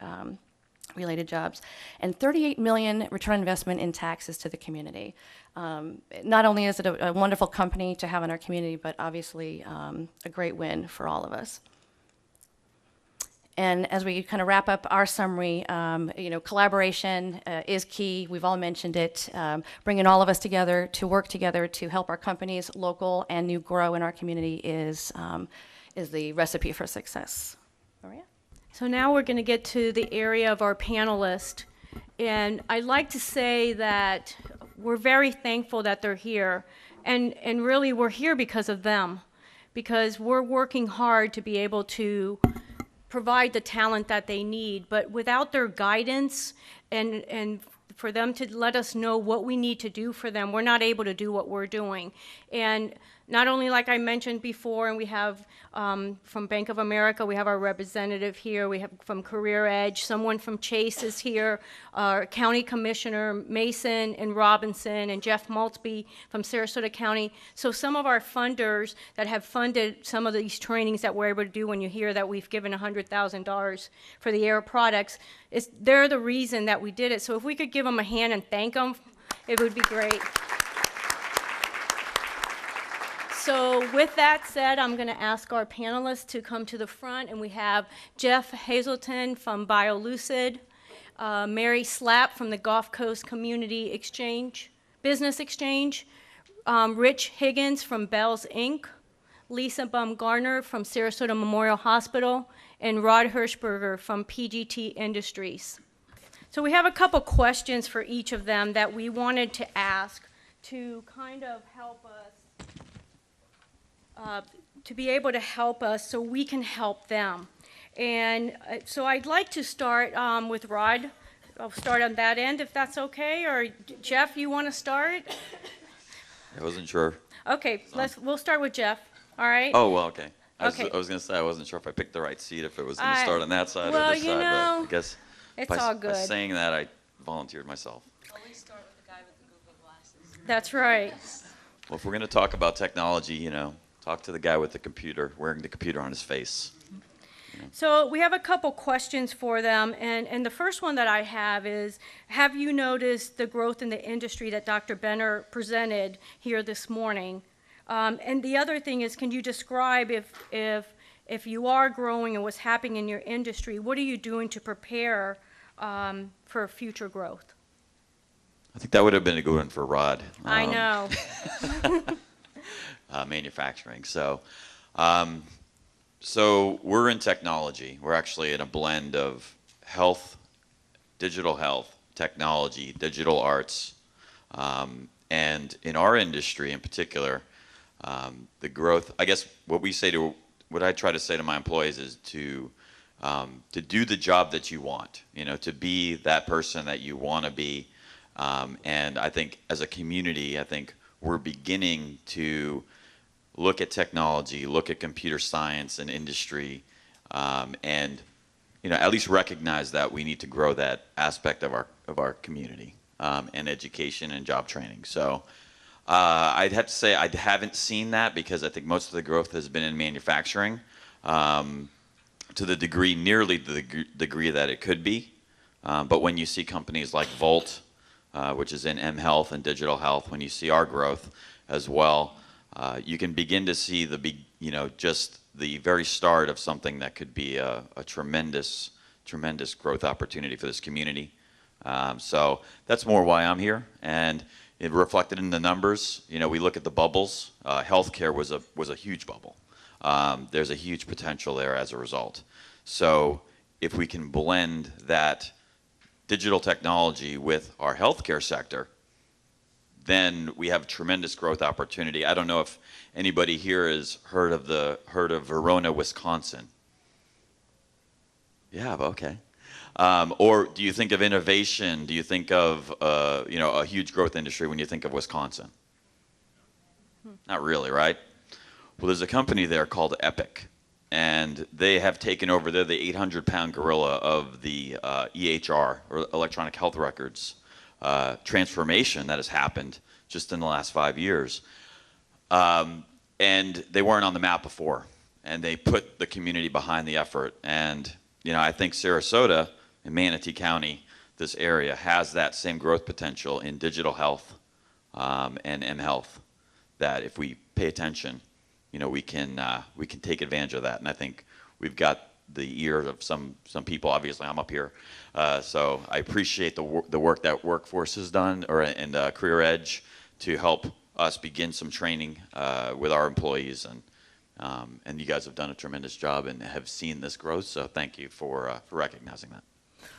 related jobs, and 38 million return on investment in taxes to the community. Not only is it a wonderful company to have in our community, but obviously a great win for all of us. And as we kind of wrap up our summary, collaboration is key. We've all mentioned it. Bringing all of us together to work together to help our companies, local and new, grow in our community is the recipe for success. Maria? So now we're going to get to the area of our panelists. And I'd like to say that we're very thankful that they're here. And really, we're here because of them. Because we're working hard to be able to provide the talent that they need, but without their guidance and for them to let us know what we need to do for them, we're not able to do what we're doing. And not only, like I mentioned before, and we have from Bank of America, we have our representative here, we have from Career Edge, someone from Chase is here, our County Commissioner Mason and Robinson, and Jeff Maltzby from Sarasota County. So some of our funders that have funded some of these trainings that we're able to do, when you hear that we've given $100,000 for the Air Products, they're the reason that we did it. So if we could give them a hand and thank them, it would be great. So with that said, I'm going to ask our panelists to come to the front, and we have Jeff Hazelton from BioLucid, Mary Slapp from the Gulf Coast Community Exchange, Business Exchange, Rich Higgins from Bells Inc., Lisa Baumgartner from Sarasota Memorial Hospital, and Rod Hirschberger from PGT Industries. So we have a couple questions for each of them that we wanted to ask to kind of help us to be able to help us so we can help them. And so I'd like to start with Rod. I'll start on that end if that's okay, or Jeff, you want to start? I wasn't sure. Okay, we'll start with Jeff, all right? Oh, well, okay. Okay. I was going to say I wasn't sure if I picked the right seat, if it was going to start on that side well, or this side, but I guess it's by, all good. by saying that, I volunteered myself. That's right. Well, if we're going to talk about technology, talk to the guy with the computer, wearing the computer on his face. So we have a couple questions for them, and the first one that I have is, have you noticed the growth in the industry that Dr. Benner presented here this morning? And the other thing is, can you describe if you are growing and what's happening in your industry, what are you doing to prepare for future growth? I think that would have been a good one for Rod. I know. Manufacturing. So we're in technology. We're actually in a blend of health, digital health, technology, digital arts, and in our industry in particular, the growth. I guess what I try to say to my employees is to do the job that you want. To be that person that you want to be. And I think as a community, I think we're beginning to look at technology, look at computer science and industry, and at least recognize that we need to grow that aspect of our community and education and job training. So I'd have to say I haven't seen that because I think most of the growth has been in manufacturing to the degree, nearly the degree that it could be. But when you see companies like Volt, which is in mHealth and digital health, when you see our growth as well, you can begin to see just the very start of something that could be a tremendous growth opportunity for this community. So that's more why I'm here, and it reflected in the numbers. We look at the bubbles. Healthcare was a huge bubble. There's a huge potential there as a result. So if we can blend that digital technology with our healthcare sector, then we have tremendous growth opportunity. I don't know if anybody here has heard of Verona, Wisconsin. Yeah, okay. Or do you think of innovation? Do you think of a huge growth industry when you think of Wisconsin? Not really, right? Well, there's a company there called Epic, and they have taken over. They're the 800-pound gorilla of the EHR, or electronic health records, transformation that has happened just in the last 5 years. And they weren't on the map before, and they put the community behind the effort. And I think Sarasota and Manatee County, this area, has that same growth potential in digital health and mHealth, that if we pay attention, we can take advantage of that. And I think we've got the ear of some people. Obviously, I'm up here, so I appreciate the work that Workforce has done, and Career Edge, to help us begin some training with our employees, and you guys have done a tremendous job and have seen this growth. So thank you for recognizing that.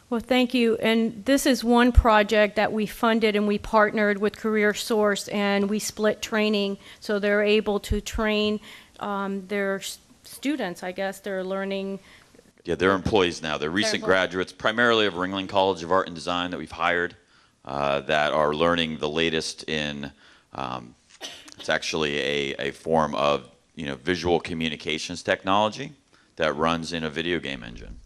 Well, thank you. And this is one project that we funded, and we partnered with CareerSource, and we split training so they're able to train their students. I guess they're learning. Yeah, they're employees now. They're recent graduates, primarily of Ringling College of Art and Design, that we've hired, that are learning the latest in. It's actually a form of visual communications technology that runs in a video game engine,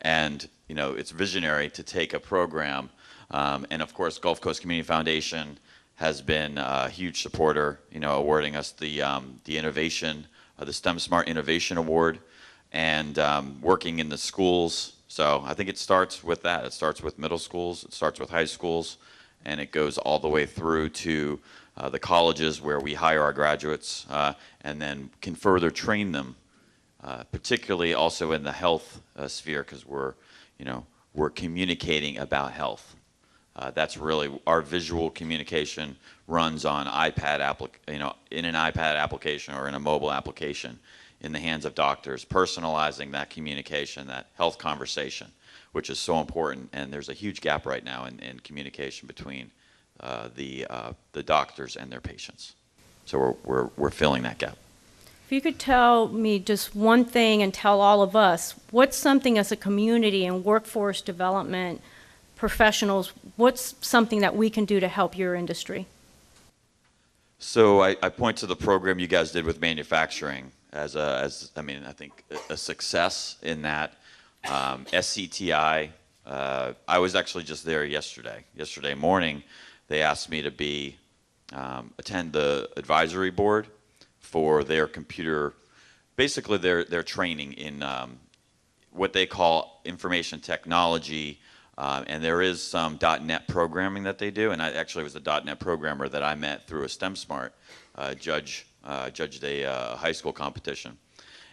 and it's visionary to take a program, and of course Gulf Coast Community Foundation has been a huge supporter, awarding us the innovation, the STEM Smart Innovation Award, and working in the schools. So I think it starts with that. It starts with middle schools, it starts with high schools, and it goes all the way through to the colleges where we hire our graduates, and then can further train them, particularly also in the health sphere, because we're communicating about health. That's really our visual communication runs on in an iPad application or in a mobile application in the hands of doctors, personalizing that communication, that health conversation, which is so important. And there's a huge gap right now in communication between the doctors and their patients. So we're filling that gap. If you could tell me just one thing and tell all of us, what's something as a community and workforce development professionals, what's something that we can do to help your industry? So I point to the program you guys did with manufacturing as I think a success in that. SCTI, I was actually just there yesterday morning. They asked me to be attend the advisory board for their computer, basically their training in what they call information technology, and there is some .NET programming that they do, and I actually was a .NET programmer that I met through a STEM Smart judged a high school competition,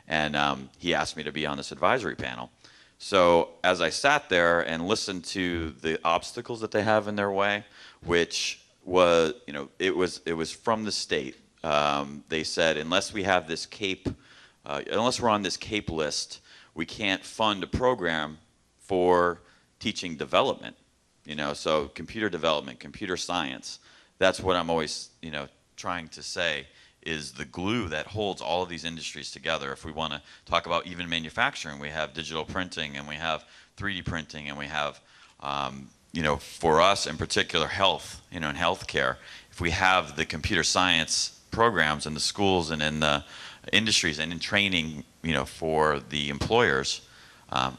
and he asked me to be on this advisory panel. So as I sat there and listened to the obstacles that they have in their way, which was, it was from the state. They said, unless we have this CAPE, unless we're on this CAPE list, we can't fund a program for teaching development. So computer development, computer science, that's what I'm always, trying to say is the glue that holds all of these industries together. If we want to talk about even manufacturing, we have digital printing and we have 3D printing and we have, for us in particular, health, in healthcare. If we have the computer science programs in the schools and in the industries and in training, for the employers,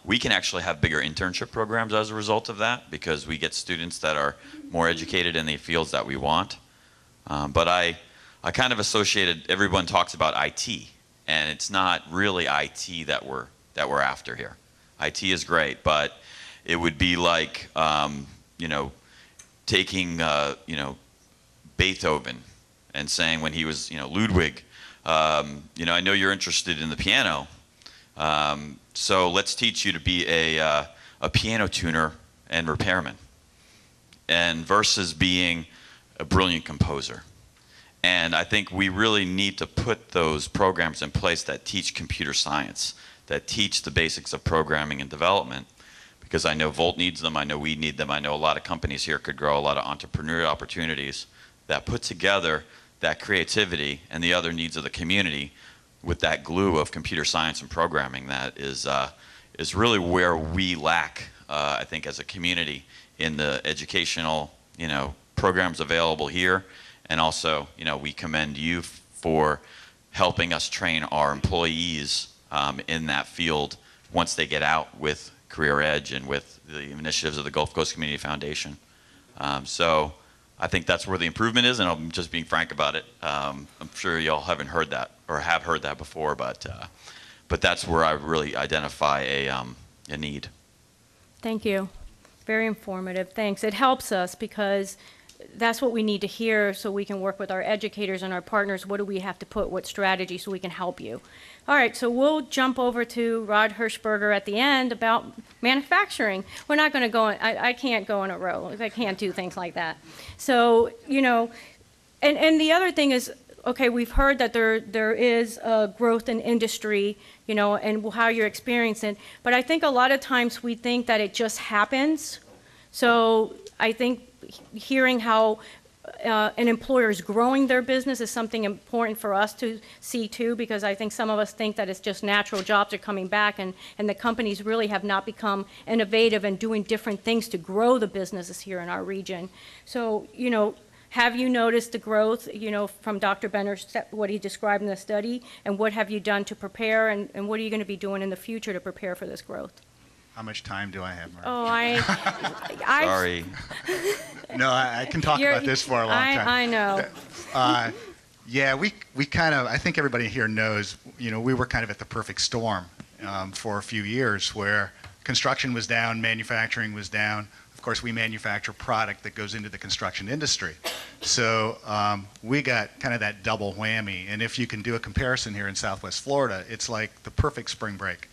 we can actually have bigger internship programs as a result of that because we get students that are more educated in the fields that we want. But I kind of associated, everyone talks about IT, and it's not really IT that we're after here. IT is great, but it would be like, taking, Beethoven and saying when he was, Ludwig, I know you're interested in the piano, so let's teach you to be a piano tuner and repairman, and versus being a brilliant composer. And I think we really need to put those programs in place that teach computer science, that teach the basics of programming and development, because I know Volt needs them, I know we need them, I know a lot of companies here could grow a lot of entrepreneurial opportunities that put together that creativity and the other needs of the community with that glue of computer science and programming that is really where we lack, I think, as a community in the educational, programs available here. And also, we commend you for helping us train our employees in that field once they get out with Career Edge and with the initiatives of the Gulf Coast Community Foundation. So I think that's where the improvement is, and I'm just being frank about it. I'm sure y'all haven't heard that or have heard that before, but that's where I really identify a need. Thank you. Very informative. Thanks. It helps us because that's what we need to hear so we can work with our educators and our partners. What do we have to put, what strategy, so we can help you. All right, so we'll jump over to Rod Hirschberger at the end about manufacturing. We're not going to go, I can't go in a row. I can't do things like that. So, and the other thing is, okay, we've heard that there is a growth in industry, and how you're experiencing it. But I think a lot of times we think that it just happens. So I think hearing how an employer is growing their business is something important for us to see too, because I think some of us think that it's just natural, jobs are coming back, and the companies really have not become innovative and doing different things to grow the businesses here in our region. So, have you noticed the growth, from Dr. Benner, what he described in the study, and what have you done to prepare, and what are you going to be doing in the future to prepare for this growth? How much time do I have, Mark? Oh, Sorry. No, I can talk about this for a long time. I know. Yeah, we kind of, I think everybody here knows, we were kind of at the perfect storm for a few years where construction was down, manufacturing was down. Of course, we manufacture product that goes into the construction industry. So we got kind of that double whammy. And if you can do a comparison here in Southwest Florida, it's like the perfect spring break.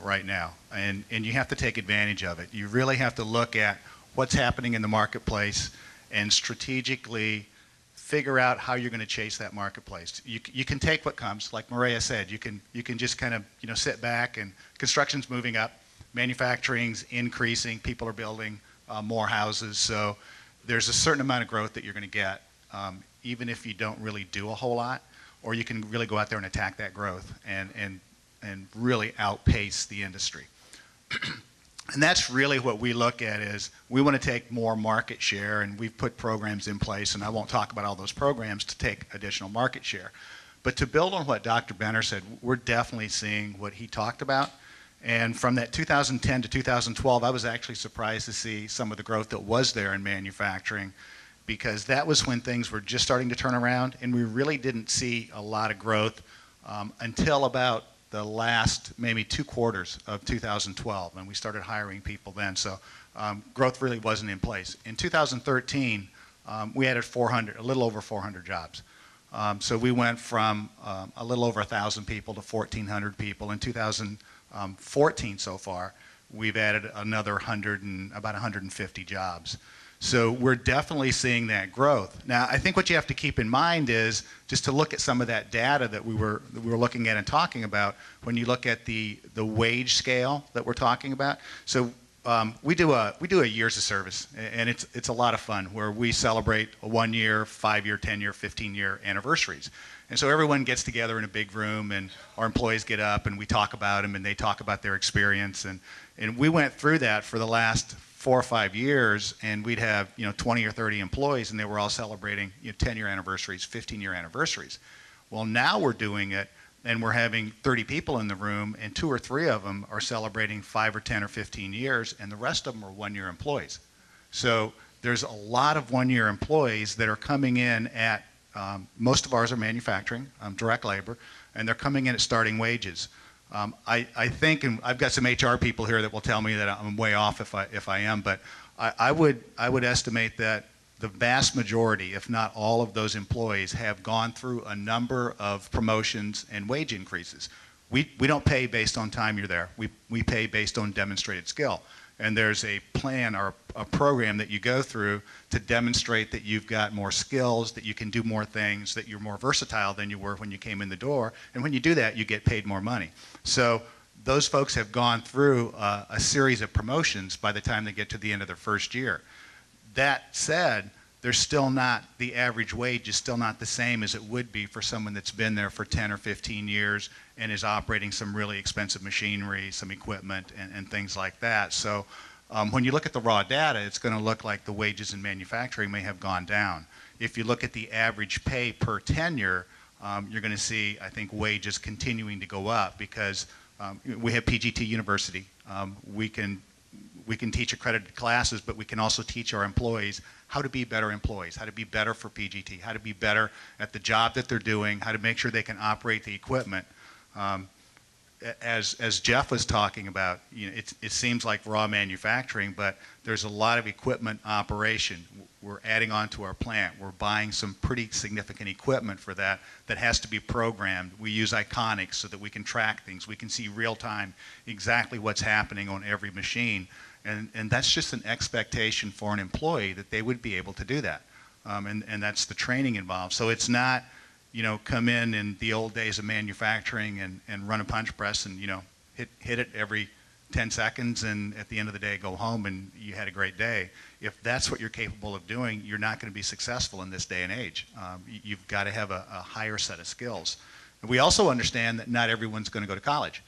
Right now, and you have to take advantage of it. You really have to look at what's happening in the marketplace and strategically figure out how you're going to chase that marketplace. You can take what comes, like Maria said. You can just kind of sit back, and construction's moving up, manufacturing's increasing, people are building more houses, so there's a certain amount of growth that you're going to get, even if you don't really do a whole lot, or you can really go out there and attack that growth and really outpace the industry. And that's really what we look at is we want to take more market share, and we've put programs in place, and I won't talk about all those programs to take additional market share. But to build on what Dr. Benner said, we're definitely seeing what he talked about. And from that 2010 to 2012, I was actually surprised to see some of the growth that was there in manufacturing. because that was when things were just starting to turn around, and we really didn't see a lot of growth until about the last maybe 2 quarters of 2012, and we started hiring people then. So growth really wasn't in place. In 2013, we added a little over 400 jobs. So we went from a little over 1,000 people to 1,400 people. In 2014 so far, we've added another about 150 jobs. So we're definitely seeing that growth. Now, I think what you have to keep in mind is just to look at some of that data that we were looking at and talking about when you look at the wage scale that we're talking about. So we do a years of service, and it's a lot of fun where we celebrate a 1-year, 5-year, 10-year, 15-year anniversaries. And so everyone gets together in a big room, and our employees get up, and we talk about them, and they talk about their experience. And we went through that for the last 4 or 5 years, and we'd have 20 or 30 employees, and they were all celebrating 10-year anniversaries, 15-year anniversaries. Well, now we're doing it, and we're having 30 people in the room, and 2 or 3 of them are celebrating 5 or 10 or 15 years, and the rest of them are 1-year employees. So there's a lot of 1-year employees that are coming in at, most of ours are manufacturing, direct labor, and they're coming in at starting wages. I think, and I've got some HR people here that will tell me that I'm way off if I am, but I would estimate that the vast majority, if not all of those employees, have gone through a number of promotions and wage increases. We don't pay based on time you're there. We pay based on demonstrated skill. And there's a plan or a program that you go through to demonstrate that you've got more skills, that you can do more things, that you're more versatile than you were when you came in the door. And when you do that, you get paid more money. So those folks have gone through a series of promotions by the time they get to the end of their first year. That said, the average wage is still not the same as it would be for someone that's been there for 10 or 15 years and is operating some really expensive machinery, some equipment, and things like that. So when you look at the raw data, it's going to look like the wages in manufacturing may have gone down. If you look at the average pay per tenure, you're going to see, I think, wages continuing to go up because we have PGT University. We can teach accredited classes, but we can also teach our employees how to be better employees, how to be better for PGT, how to be better at the job that they're doing, how to make sure they can operate the equipment. As Jeff was talking about, it seems like raw manufacturing, but there's a lot of equipment operation. We're adding on to our plant. We're buying some pretty significant equipment for that has to be programmed. We use Iconics so that we can track things. We can see real time exactly what's happening on every machine. And that's just an expectation for an employee that they would be able to do that. And that's the training involved. So it's not, come in the old days of manufacturing and run a punch press and, hit it every 10 seconds and at the end of the day go home and you had a great day. If that's what you're capable of doing, you're not going to be successful in this day and age. You've got to have a higher set of skills. And we also understand that not everyone's going to go to college.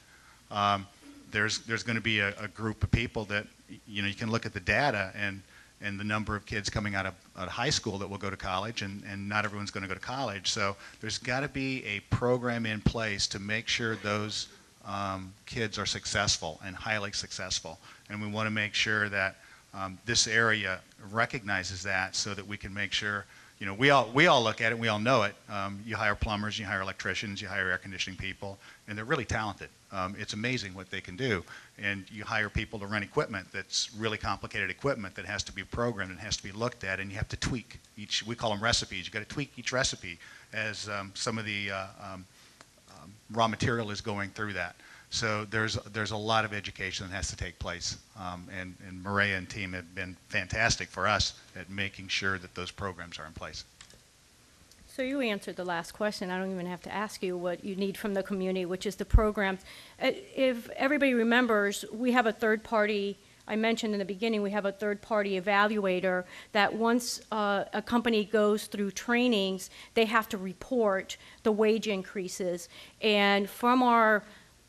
There's going to be a group of people that, you can look at the data and the number of kids coming out of high school that will go to college, and not everyone's going to go to college. So there's got to be a program in place to make sure those kids are successful and highly successful. And we want to make sure that this area recognizes that so that we can make sure, we all look at it, we all know it. You hire plumbers, you hire electricians, you hire air conditioning people, and they're really talented. It's amazing what they can do. And you hire people to run equipment that's really complicated equipment that has to be programmed and has to be looked at, and you have to tweak each, we call them recipes. You've got to tweak each recipe as some of the raw material is going through that. So there's a lot of education that has to take place. And Maria and team have been fantastic for us at making sure that those programs are in place. So you answered the last question. I don't even have to ask you what you need from the community, which is the programs. If everybody remembers, we have a third party, I mentioned in the beginning, we have a third party evaluator that once a company goes through trainings, they have to report the wage increases. And from our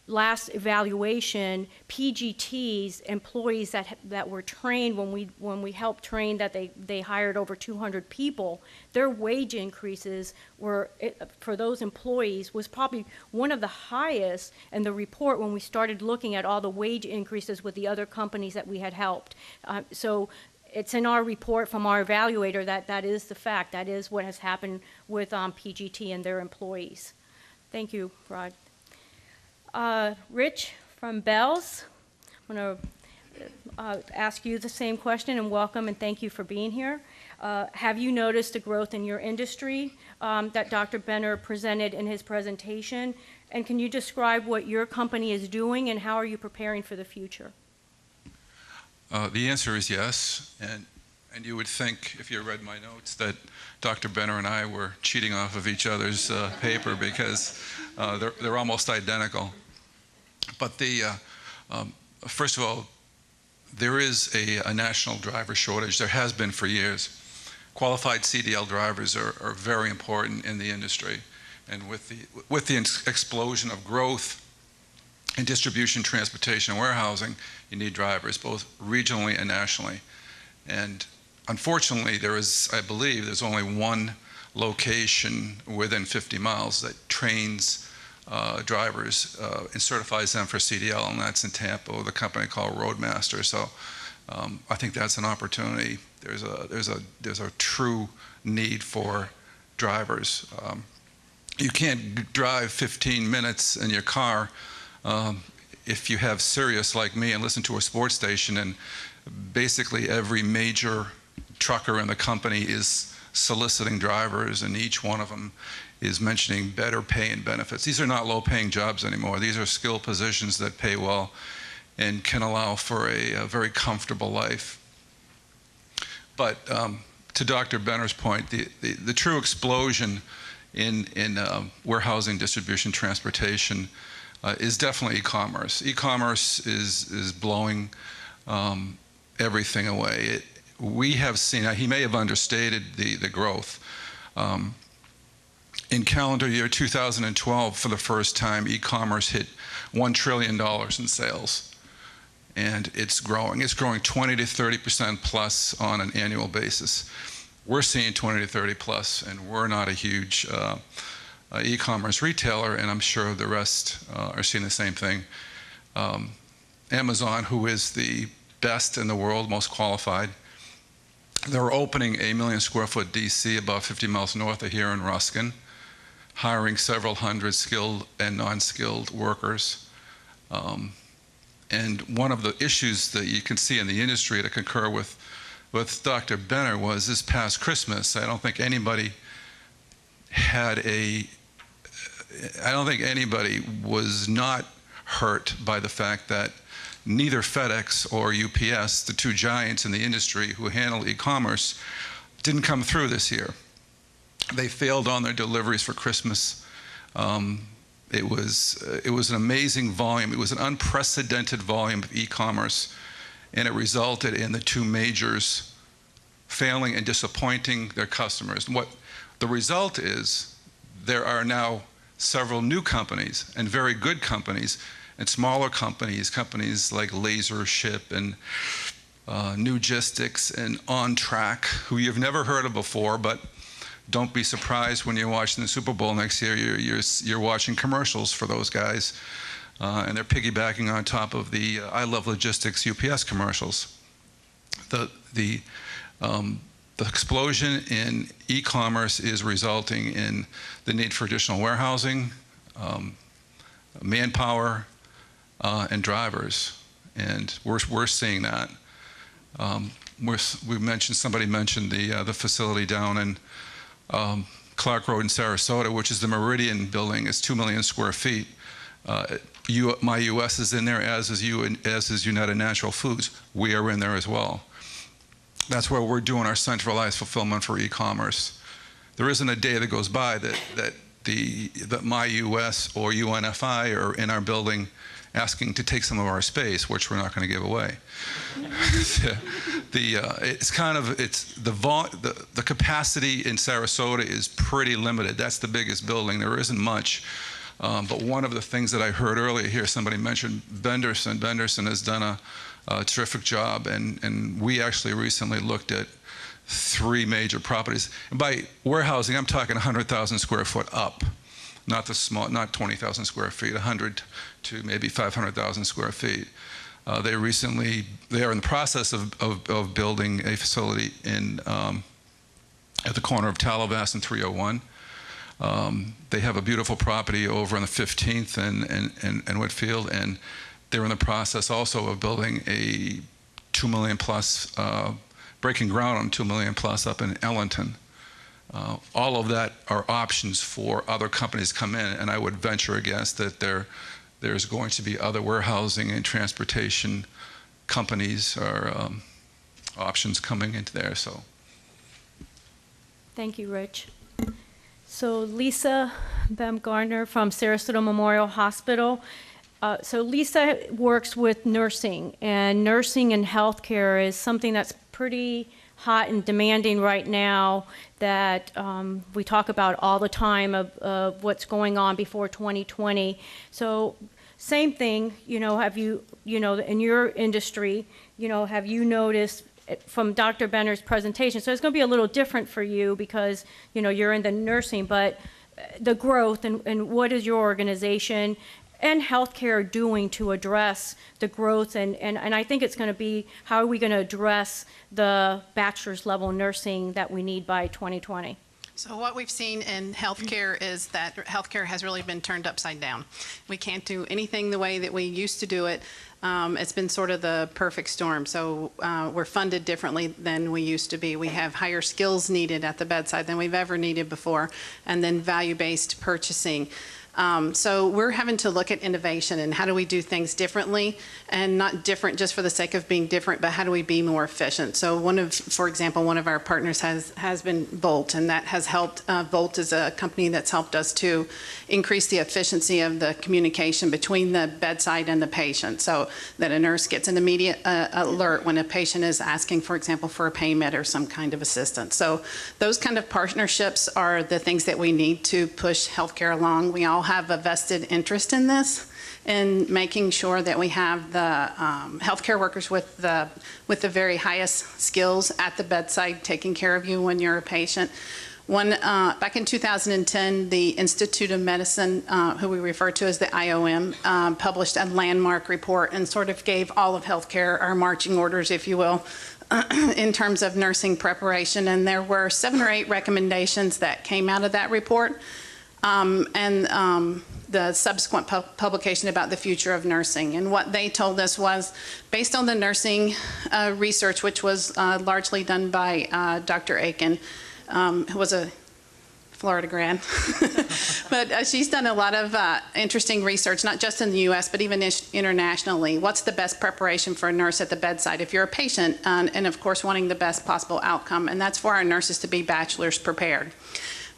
last evaluation, PGT's employees that were trained when we helped train that they hired over 200 people, their wage increases were for those employees was probably one of the highest in the report when we started looking at all the wage increases with the other companies that we had helped. So it's in our report from our evaluator that that is the fact. That is what has happened with PGT and their employees. Thank you, Rod. Rich from Bell's, I'm going to ask you the same question, and welcome and thank you for being here. Have you noticed the growth in your industry that Dr. Benner presented in his presentation? And can you describe what your company is doing and how are you preparing for the future? The answer is yes, and you would think, if you read my notes, that Dr. Benner and I were cheating off of each other's paper because they're almost identical. But first of all, there is a national driver shortage. There has been for years. Qualified CDL drivers are very important in the industry, and with the explosion of growth in distribution, transportation, and warehousing, you need drivers, both regionally and nationally. And unfortunately, I believe there's only one location within 50 miles that trains drivers and certifies them for CDL, and that's in Tampa with a company called Roadmaster. So I think that's an opportunity. There's a true need for drivers. You can't drive 15 minutes in your car if you have Sirius like me and listen to a sports station, and basically every major trucker in the company is soliciting drivers, and each one of them is mentioning better pay and benefits. These are not low-paying jobs anymore. These are skilled positions that pay well and can allow for a very comfortable life. But to Dr. Benner's point, the true explosion in warehousing, distribution, transportation is definitely e-commerce. E-commerce is blowing everything away. We have seen, he may have understated the growth. In calendar year 2012, for the first time, e-commerce hit $1 trillion in sales. And it's growing. It's growing 20 to 30% plus on an annual basis. We're seeing 20 to 30 plus, and we're not a huge e-commerce retailer, and I'm sure the rest are seeing the same thing. Amazon, who is the best in the world, most qualified, they're opening a 1 million square foot DC about 50 miles north of here in Ruskin, hiring several hundred skilled and non-skilled workers. And one of the issues that you can see in the industry, to concur with Dr. Benner, was this past Christmas, I don't think anybody was not hurt by the fact that neither FedEx or UPS, the two giants in the industry who handle e-commerce, didn't come through this year. They failed on their deliveries for Christmas. It was an amazing volume. It was an unprecedented volume of e-commerce, and it resulted in the two majors failing and disappointing their customers. And what the result is, there are now several new companies, and very good companies, and smaller companies, companies like LaserShip and Nugistics and OnTrack, who you've never heard of before, but don't be surprised when you're watching the Super Bowl next year, you're watching commercials for those guys, and they're piggybacking on top of the I Love Logistics UPS commercials. The explosion in e-commerce is resulting in the need for additional warehousing, manpower, and drivers, and we're seeing that. Somebody mentioned the facility down in Clark Road in Sarasota, which is the Meridian building. It's 2 million square feet. My US is in there, as is United Natural Foods. We are in there as well. That's where we're doing our centralized fulfillment for e-commerce. There isn't a day that goes by that My US or UNFI are in our building asking to take some of our space, which we're not going to give away. The capacity in Sarasota is pretty limited. That's the biggest building. There isn't much. But one of the things that I heard earlier here, somebody mentioned Benderson. Benderson has done a terrific job, and we actually recently looked at 3 major properties. And by warehousing, I'm talking 100,000 square foot up, not 20,000 square feet, 100 to maybe 500,000 square feet. They are in the process of building a facility at the corner of Tallabass and 301. They have a beautiful property over on the 15th and Whitfield, and they're in the process also of building a $2 million plus, breaking ground on $2 million plus up in Ellington. All of that are options for other companies to come in, and I would venture a guess that there's going to be other warehousing and transportation companies or options coming into there. So, Thank you, Rich. So Lisa Baumgartner from Sarasota Memorial Hospital. So Lisa works with nursing, and nursing and healthcare is something that's pretty hot and demanding right now that we talk about all the time of what's going on before 2020. So same thing, have you, in your industry, have you noticed from Dr. Benner's presentation, so it's going to be a little different for you because, you're in the nursing, but the growth and what is your organization and healthcare doing to address the growth, and I think it's going to be, how are we going to address the bachelor's level nursing that we need by 2020? So what we've seen in healthcare is that healthcare has really been turned upside down. We can't do anything the way that we used to do it. It's been sort of the perfect storm. So we're funded differently than we used to be. We have higher skills needed at the bedside than we've ever needed before, and then value-based purchasing. So we're having to look at innovation and how do we do things differently, and not different just for the sake of being different, but how do we be more efficient? So for example, one of our partners has been Volt, and that has helped. Volt is a company that's helped us to increase the efficiency of the communication between the bedside and the patient, so that a nurse gets an immediate alert when a patient is asking, for example, for a pain med or some kind of assistance. So those kind of partnerships are the things that we need to push healthcare along. We all have a vested interest in this, in making sure that we have the healthcare workers with the very highest skills at the bedside taking care of you when you're a patient. Back in 2010, the Institute of Medicine, who we refer to as the IOM, published a landmark report and sort of gave all of healthcare our marching orders, if you will, in terms of nursing preparation. And there were 7 or 8 recommendations that came out of that report. The subsequent publication about the future of nursing. And what they told us was, based on the nursing research, which was largely done by Dr. Aiken, who was a Florida grad, but she's done a lot of interesting research, not just in the U.S., but even internationally. What's the best preparation for a nurse at the bedside if you're a patient, and of course wanting the best possible outcome, and that's for our nurses to be bachelor's prepared.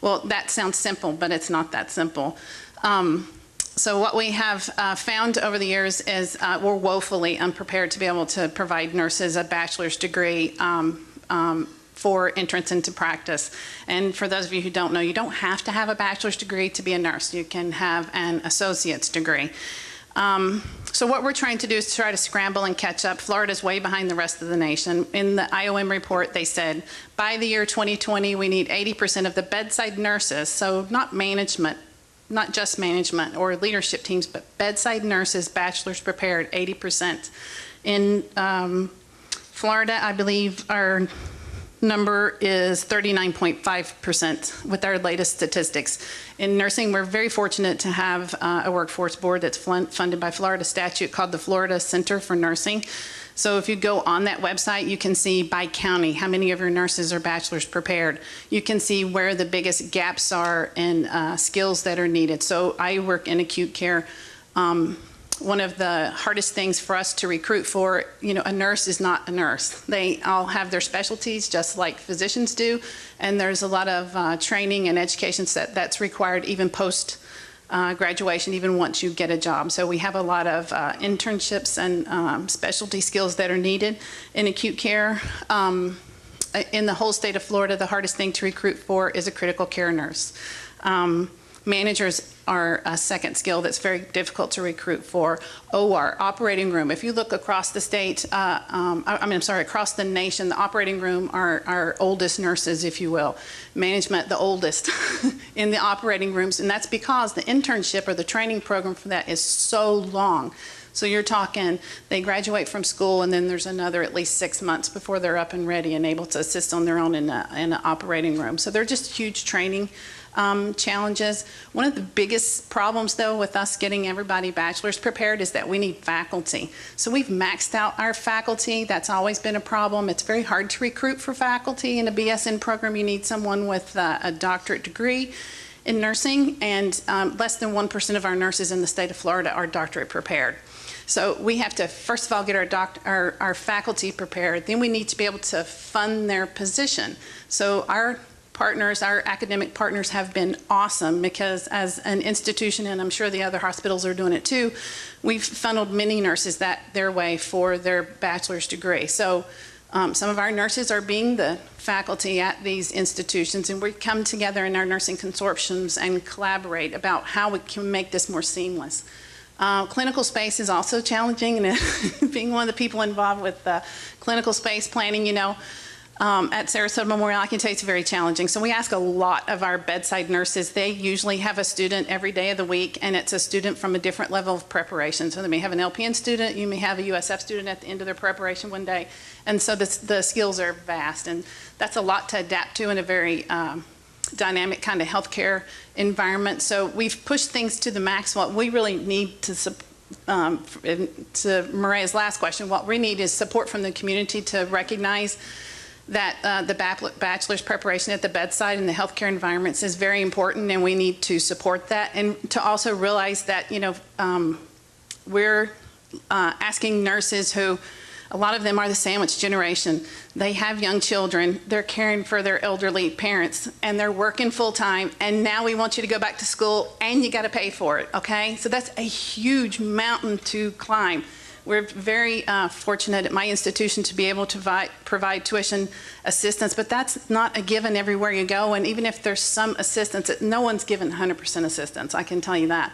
Well, that sounds simple, but it's not that simple. So what we have found over the years is we're woefully unprepared to be able to provide nurses a bachelor's degree for entrance into practice. And for those of you who don't know, you don't have to have a bachelor's degree to be a nurse. You can have an associate's degree. So what we're trying to do is try to scramble and catch up. Florida's way behind the rest of the nation. In the IOM report, they said by the year 2020, we need 80% of the bedside nurses, so not management, not just management or leadership teams, but bedside nurses, bachelor's prepared, 80%. In Florida, I believe our number is 39.5% with our latest statistics. In nursing, we're very fortunate to have a workforce board that's funded by Florida statute called the Florida Center for Nursing. So if you go on that website, you can see by county how many of your nurses are bachelor's prepared. You can see where the biggest gaps are in skills that are needed. So I work in acute care. One of the hardest things for us to recruit for, a nurse is not a nurse. They all have their specialties just like physicians do, and there's a lot of training and education that's required even post graduation, even once you get a job. So we have a lot of internships and specialty skills that are needed in acute care. In the whole state of Florida, the hardest thing to recruit for is a critical care nurse. Managers are a second skill that's very difficult to recruit for. OR, operating room. If you look across the state, across the nation, the operating room are our oldest nurses, if you will. Management, the oldest in the operating rooms, and that's because the internship or the training program for that is so long. So you're talking, they graduate from school and then there's another at least 6 months before they're up and ready and able to assist on their own in an operating room. So they're just huge training challenges. One of the biggest problems, though, with us getting everybody bachelor's prepared is that we need faculty. So we've maxed out our faculty. That's always been a problem. It's very hard to recruit for faculty. In a BSN program, you need someone with a doctorate degree in nursing, and less than 1% of our nurses in the state of Florida are doctorate prepared. So we have to, first of all, get our faculty prepared. Then we need to be able to fund their position. So our partners, our academic partners have been awesome, because as an institution, and I'm sure the other hospitals are doing it too, we've funneled many nurses their way for their bachelor's degree. So some of our nurses are being the faculty at these institutions, and we come together in our nursing consortiums and collaborate about how we can make this more seamless. Clinical space is also challenging, and being one of the people involved with clinical space planning, at Sarasota Memorial, I can tell you it's very challenging. So we ask a lot of our bedside nurses. They usually have a student every day of the week, and it's a student from a different level of preparation. So they may have an LPN student, you may have a USF student at the end of their preparation one day. And so the skills are vast, and that's a lot to adapt to in a very dynamic kind of healthcare environment. So we've pushed things to the max. What we really need to Maria's last question, what we need is support from the community to recognize that the bachelor's preparation at the bedside in the healthcare environments is very important, and we need to support that, and to also realize that, we're asking nurses who, a lot of them are the sandwich generation. They have young children, they're caring for their elderly parents, and they're working full time, and now we want you to go back to school and you got to pay for it, okay? So that's a huge mountain to climb. We're very fortunate at my institution to be able to provide tuition assistance, but that's not a given everywhere you go. And even if there's some assistance, no one's given 100% assistance, I can tell you that.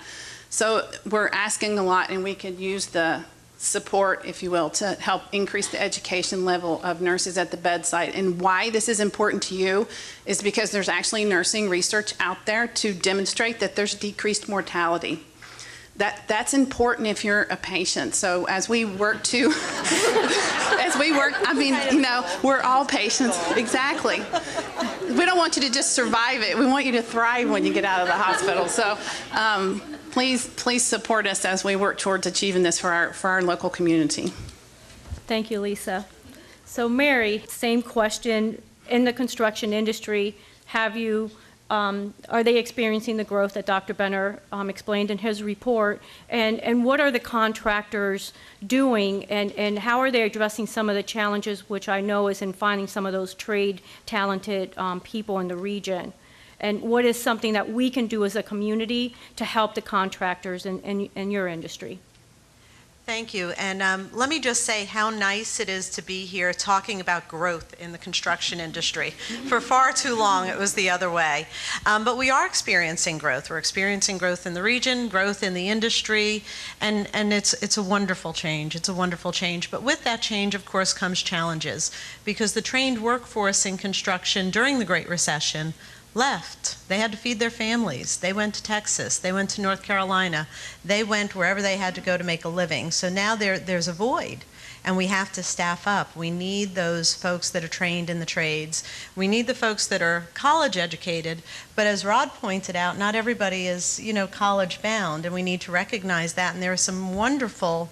So we're asking a lot, and we could use the support, if you will, to help increase the education level of nurses at the bedside. And why this is important to you is because there's actually nursing research out there to demonstrate that there's decreased mortality. That's important if you're a patient. So as we work, we're all patients. Exactly. We don't want you to just survive it. We want you to thrive when you get out of the hospital. So please support us as we work towards achieving this for our local community. Thank you, Lisa. So Mary, same question. In the construction industry, are they experiencing the growth that Dr. Benner explained in his report? And what are the contractors doing, and how are they addressing some of the challenges, which I know is in finding some of those trade talented people in the region? And what is something that we can do as a community to help the contractors in your industry? Thank you. And let me just say how nice it is to be here talking about growth in the construction industry. For far too long, it was the other way. But we are experiencing growth. We're experiencing growth in the region, growth in the industry, and it's a wonderful change. It's a wonderful change. But with that change, of course, comes challenges, because the trained workforce in construction during the Great Recession left. They had to feed their families. They went to Texas. They went to North Carolina. They went wherever they had to go to make a living. So now there's a void, and we have to staff up. We need those folks that are trained in the trades. We need the folks that are college educated, but as Rod pointed out, not everybody is, college bound, and we need to recognize that. And there are some wonderful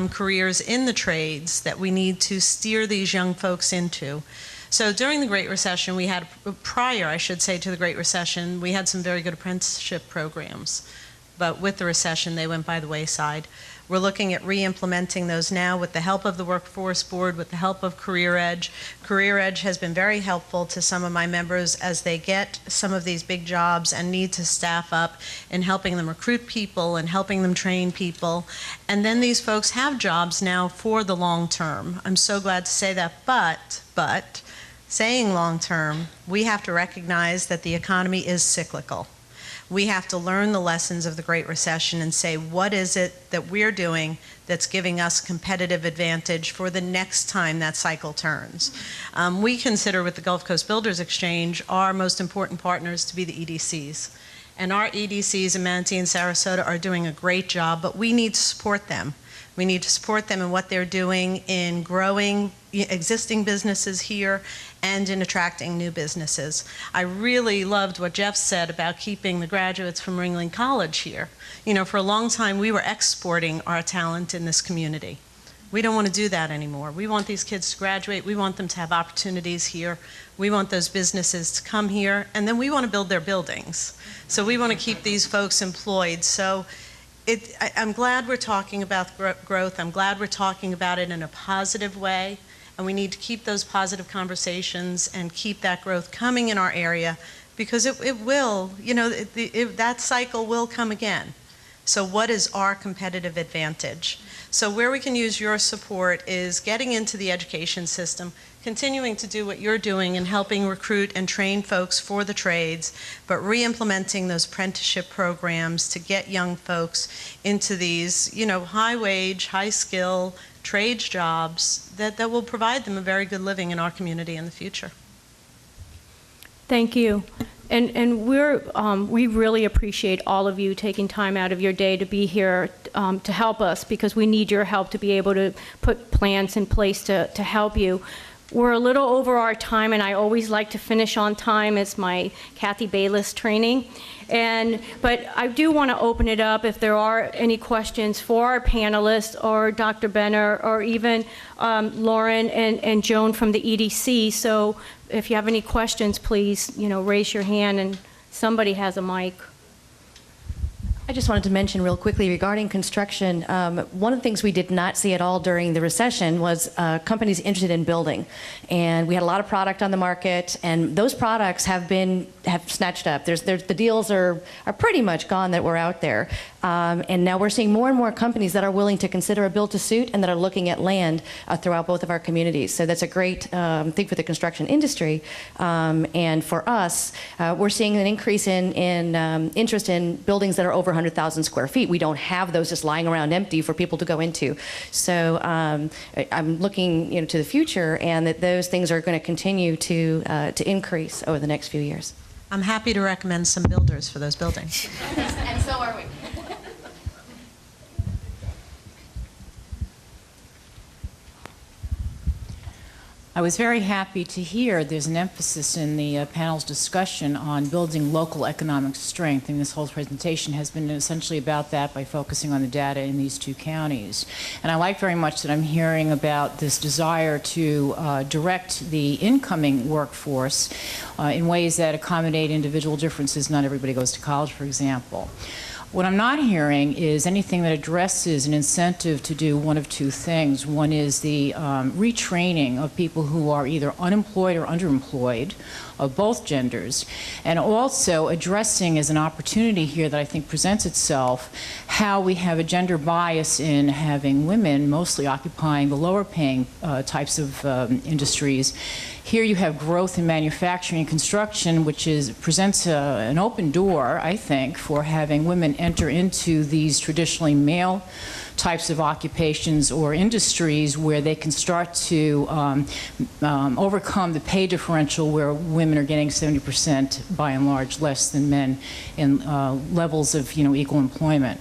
careers in the trades that we need to steer these young folks into. So during the Great Recession, we had, prior, I should say, to the Great Recession, we had some very good apprenticeship programs. But with the recession, they went by the wayside. We're looking at re-implementing those now with the help of the Workforce Board, with the help of Career Edge. Career Edge has been very helpful to some of my members as they get some of these big jobs and need to staff up, in helping them recruit people and helping them train people. And then these folks have jobs now for the long term. I'm so glad to say that, but saying long term, we have to recognize that the economy is cyclical. We have to learn the lessons of the Great Recession and say, what is it that we're doing that's giving us competitive advantage for the next time that cycle turns? We consider with the Gulf Coast Builders Exchange our most important partners to be the EDCs. And our EDCs in Manatee and Sarasota are doing a great job, but we need to support them. We need to support them in what they're doing in growing existing businesses here and in attracting new businesses. I really loved what Jeff said about keeping the graduates from Ringling College here. You know, for a long time, we were exporting our talent in this community. We don't want to do that anymore. We want these kids to graduate. We want them to have opportunities here. We want those businesses to come here, and then we want to build their buildings. So we want to keep these folks employed. So I'm glad we're talking about growth. I'm glad we're talking about it in a positive way, and we need to keep those positive conversations and keep that growth coming in our area, because it will, you know, that cycle will come again. So what is our competitive advantage? So where we can use your support is getting into the education system, continuing to do what you're doing and helping recruit and train folks for the trades, but re-implementing those apprenticeship programs to get young folks into these, you know, high-wage, high-skill trades jobs that will provide them a very good living in our community in the future. Thank you. And we really appreciate all of you taking time out of your day to be here to help us, because we need your help to be able to put plans in place to help you. We're a little over our time, and I always like to finish on time. It's my Kathy Bayless training. But I do want to open it up if there are any questions for our panelists or Dr. Benner or even Lauren and Joan from the EDC. So if you have any questions, please, you know, raise your hand, and somebody has a mic. I just wanted to mention real quickly regarding construction, one of the things we did not see at all during the recession was companies interested in building. And we had a lot of product on the market, and those products have snatched up. The deals are pretty much gone that were out there. And now we're seeing more and more companies that are willing to consider a build-to-suit and that are looking at land throughout both of our communities. So that's a great thing for the construction industry. And for us, we're seeing an increase in interest in buildings that are over 100,000 square feet. We don't have those just lying around empty for people to go into. So I'm looking, you know, to the future, and that those things are going to continue to increase over the next few years. I'm happy to recommend some builders for those buildings. And so are we. I was very happy to hear there's an emphasis in the panel's discussion on building local economic strength, and this whole presentation has been essentially about that by focusing on the data in these two counties. And I like very much that I'm hearing about this desire to direct the incoming workforce in ways that accommodate individual differences. Not everybody goes to college, for example. What I'm not hearing is anything that addresses an incentive to do one of two things. One is the retraining of people who are either unemployed or underemployed, of both genders, and also addressing as an opportunity here that I think presents itself how we have a gender bias in having women mostly occupying the lower paying types of industries. Here you have growth in manufacturing and construction, which presents an open door, I think, for having women enter into these traditionally male types of occupations or industries where they can start to overcome the pay differential where women are getting 70% by and large less than men in levels of, you know, equal employment.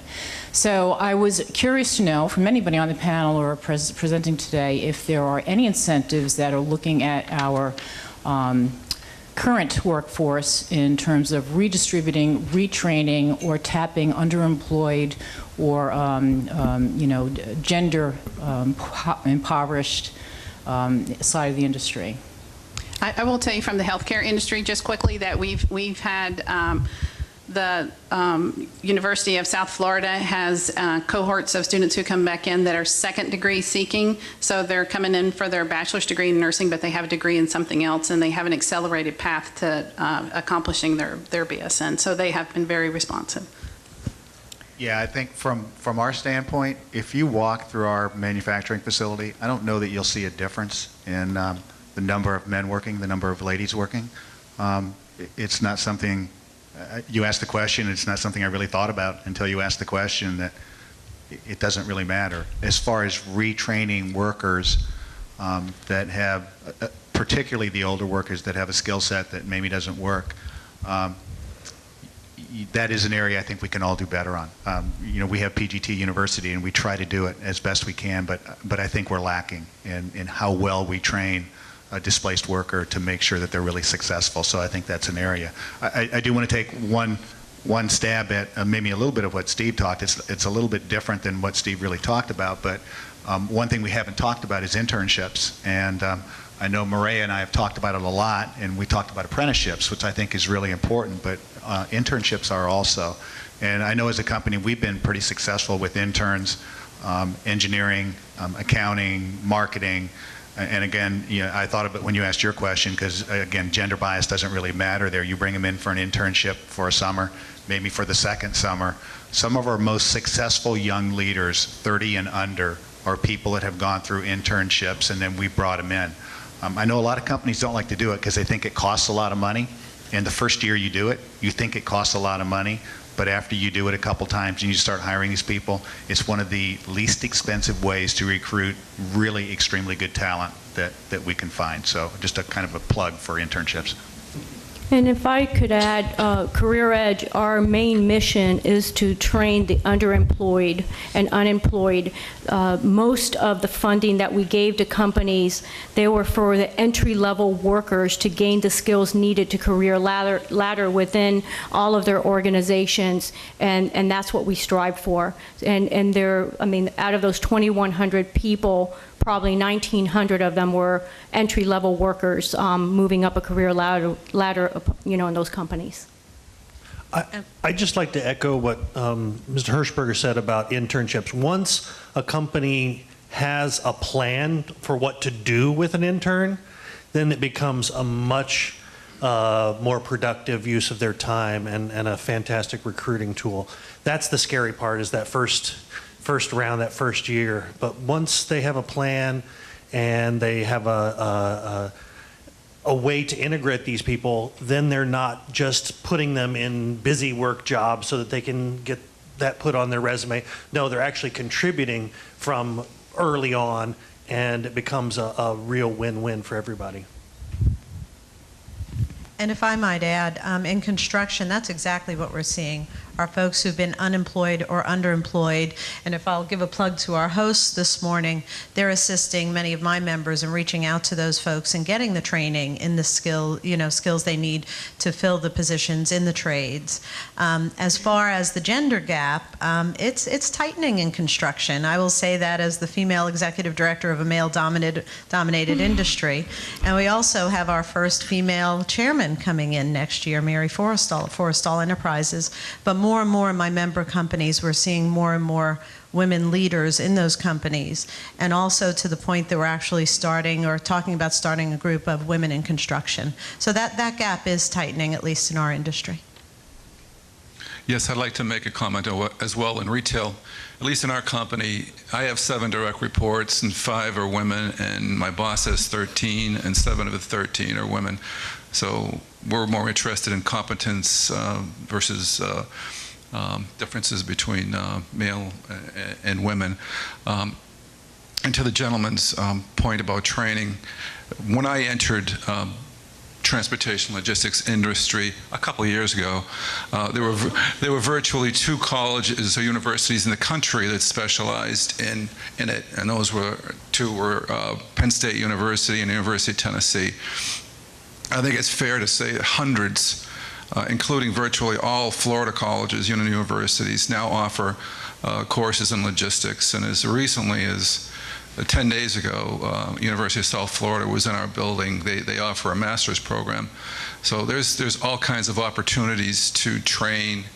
So I was curious to know from anybody on the panel or presenting today if there are any incentives that are looking at our current workforce in terms of redistributing, retraining, or tapping underemployed or you know, gender impoverished side of the industry. I will tell you from the healthcare industry just quickly that we've had the University of South Florida has cohorts of students who come back in that are second degree seeking. So they're coming in for their bachelor's degree in nursing, but they have a degree in something else, and they have an accelerated path to accomplishing their BSN. So they have been very responsive. Yeah, I think from our standpoint, if you walk through our manufacturing facility, I don't know that you'll see a difference in the number of men working, the number of ladies working. It's not something, you asked the question, it's not something I really thought about until you asked the question, that it doesn't really matter. As far as retraining workers that have, particularly the older workers that have a skill set that maybe doesn't work, that is an area I think we can all do better on. We have PGT University, and we try to do it as best we can, but I think we're lacking in how well we train a displaced worker to make sure that they're really successful. So I think that's an area. I do want to take one stab at maybe a little bit of what Steve talked. It's a little bit different than what Steve really talked about, but one thing we haven't talked about is internships. And I know Maria and I have talked about it a lot, and we talked about apprenticeships, which I think is really important, but internships are also. And I know as a company, we've been pretty successful with interns, engineering, accounting, marketing. And again, I thought of it when you asked your question, because again, gender bias doesn't really matter there. You bring them in for an internship for a summer, maybe for the second summer. Some of our most successful young leaders, 30 and under, are people that have gone through internships, and then we brought them in. I know a lot of companies don't like to do it because they think it costs a lot of money. And the first year you do it, you think it costs a lot of money. But after you do it a couple times and you start hiring these people, it's one of the least expensive ways to recruit really extremely good talent that we can find. So just a kind of a plug for internships. And if I could add, Career Edge, our main mission is to train the underemployed and unemployed. Most of the funding that we gave to companies, they were for the entry-level workers to gain the skills needed to career ladder within all of their organizations, and that's what we strive for. And there, I mean, out of those 2,100 people, probably 1,900 of them were entry-level workers moving up a career ladder, in those companies. I'd just like to echo what Mr. Hirschberger said about internships. Once a company has a plan for what to do with an intern, then it becomes a much more productive use of their time and a fantastic recruiting tool. That's the scary part, is that first round, that first year. But once they have a plan and they have a way to integrate these people, then they're not just putting them in busy work jobs so that they can get that put on their resume. No, they're actually contributing from early on, and it becomes a real win-win for everybody. And if I might add, in construction, that's exactly what we're seeing. Our folks who've been unemployed or underemployed, and if I'll give a plug to our hosts this morning, they're assisting many of my members in reaching out to those folks and getting the training in the skills they need to fill the positions in the trades. As far as the gender gap, it's tightening in construction. I will say that as the female executive director of a male-dominated industry. And we also have our first female chairman coming in next year, Mary Forrestal of Forrestal Enterprises. But more and more in my member companies, we're seeing more and more women leaders in those companies, and also to the point that we're actually starting or talking about starting a group of women in construction. So that gap is tightening, at least in our industry. Yes, I'd like to make a comment as well. In retail, at least in our company, I have 7 direct reports and 5 are women, and my boss has 13 and 7 of the 13 are women. So we're more interested in competence versus differences between male and women. And to the gentleman's point about training, when I entered transportation logistics industry a couple of years ago, there were virtually 2 colleges or universities in the country that specialized in it, and those were 2 were Penn State University and University of Tennessee. I think it's fair to say that hundreds, including virtually all Florida colleges, universities, now offer courses in logistics. And as recently as 10 days ago, University of South Florida was in our building. They offer a master's program. So there's all kinds of opportunities to train,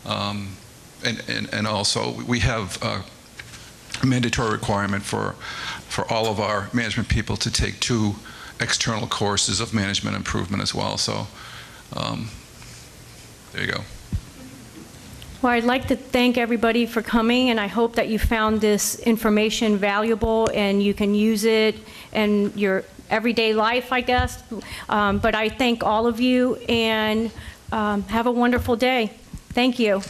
and also we have a mandatory requirement for all of our management people to take 2 external courses of management improvement as well. So there you go. Well, I'd like to thank everybody for coming, and I hope that you found this information valuable and you can use it in your everyday life, I guess. But I thank all of you, and have a wonderful day. Thank you.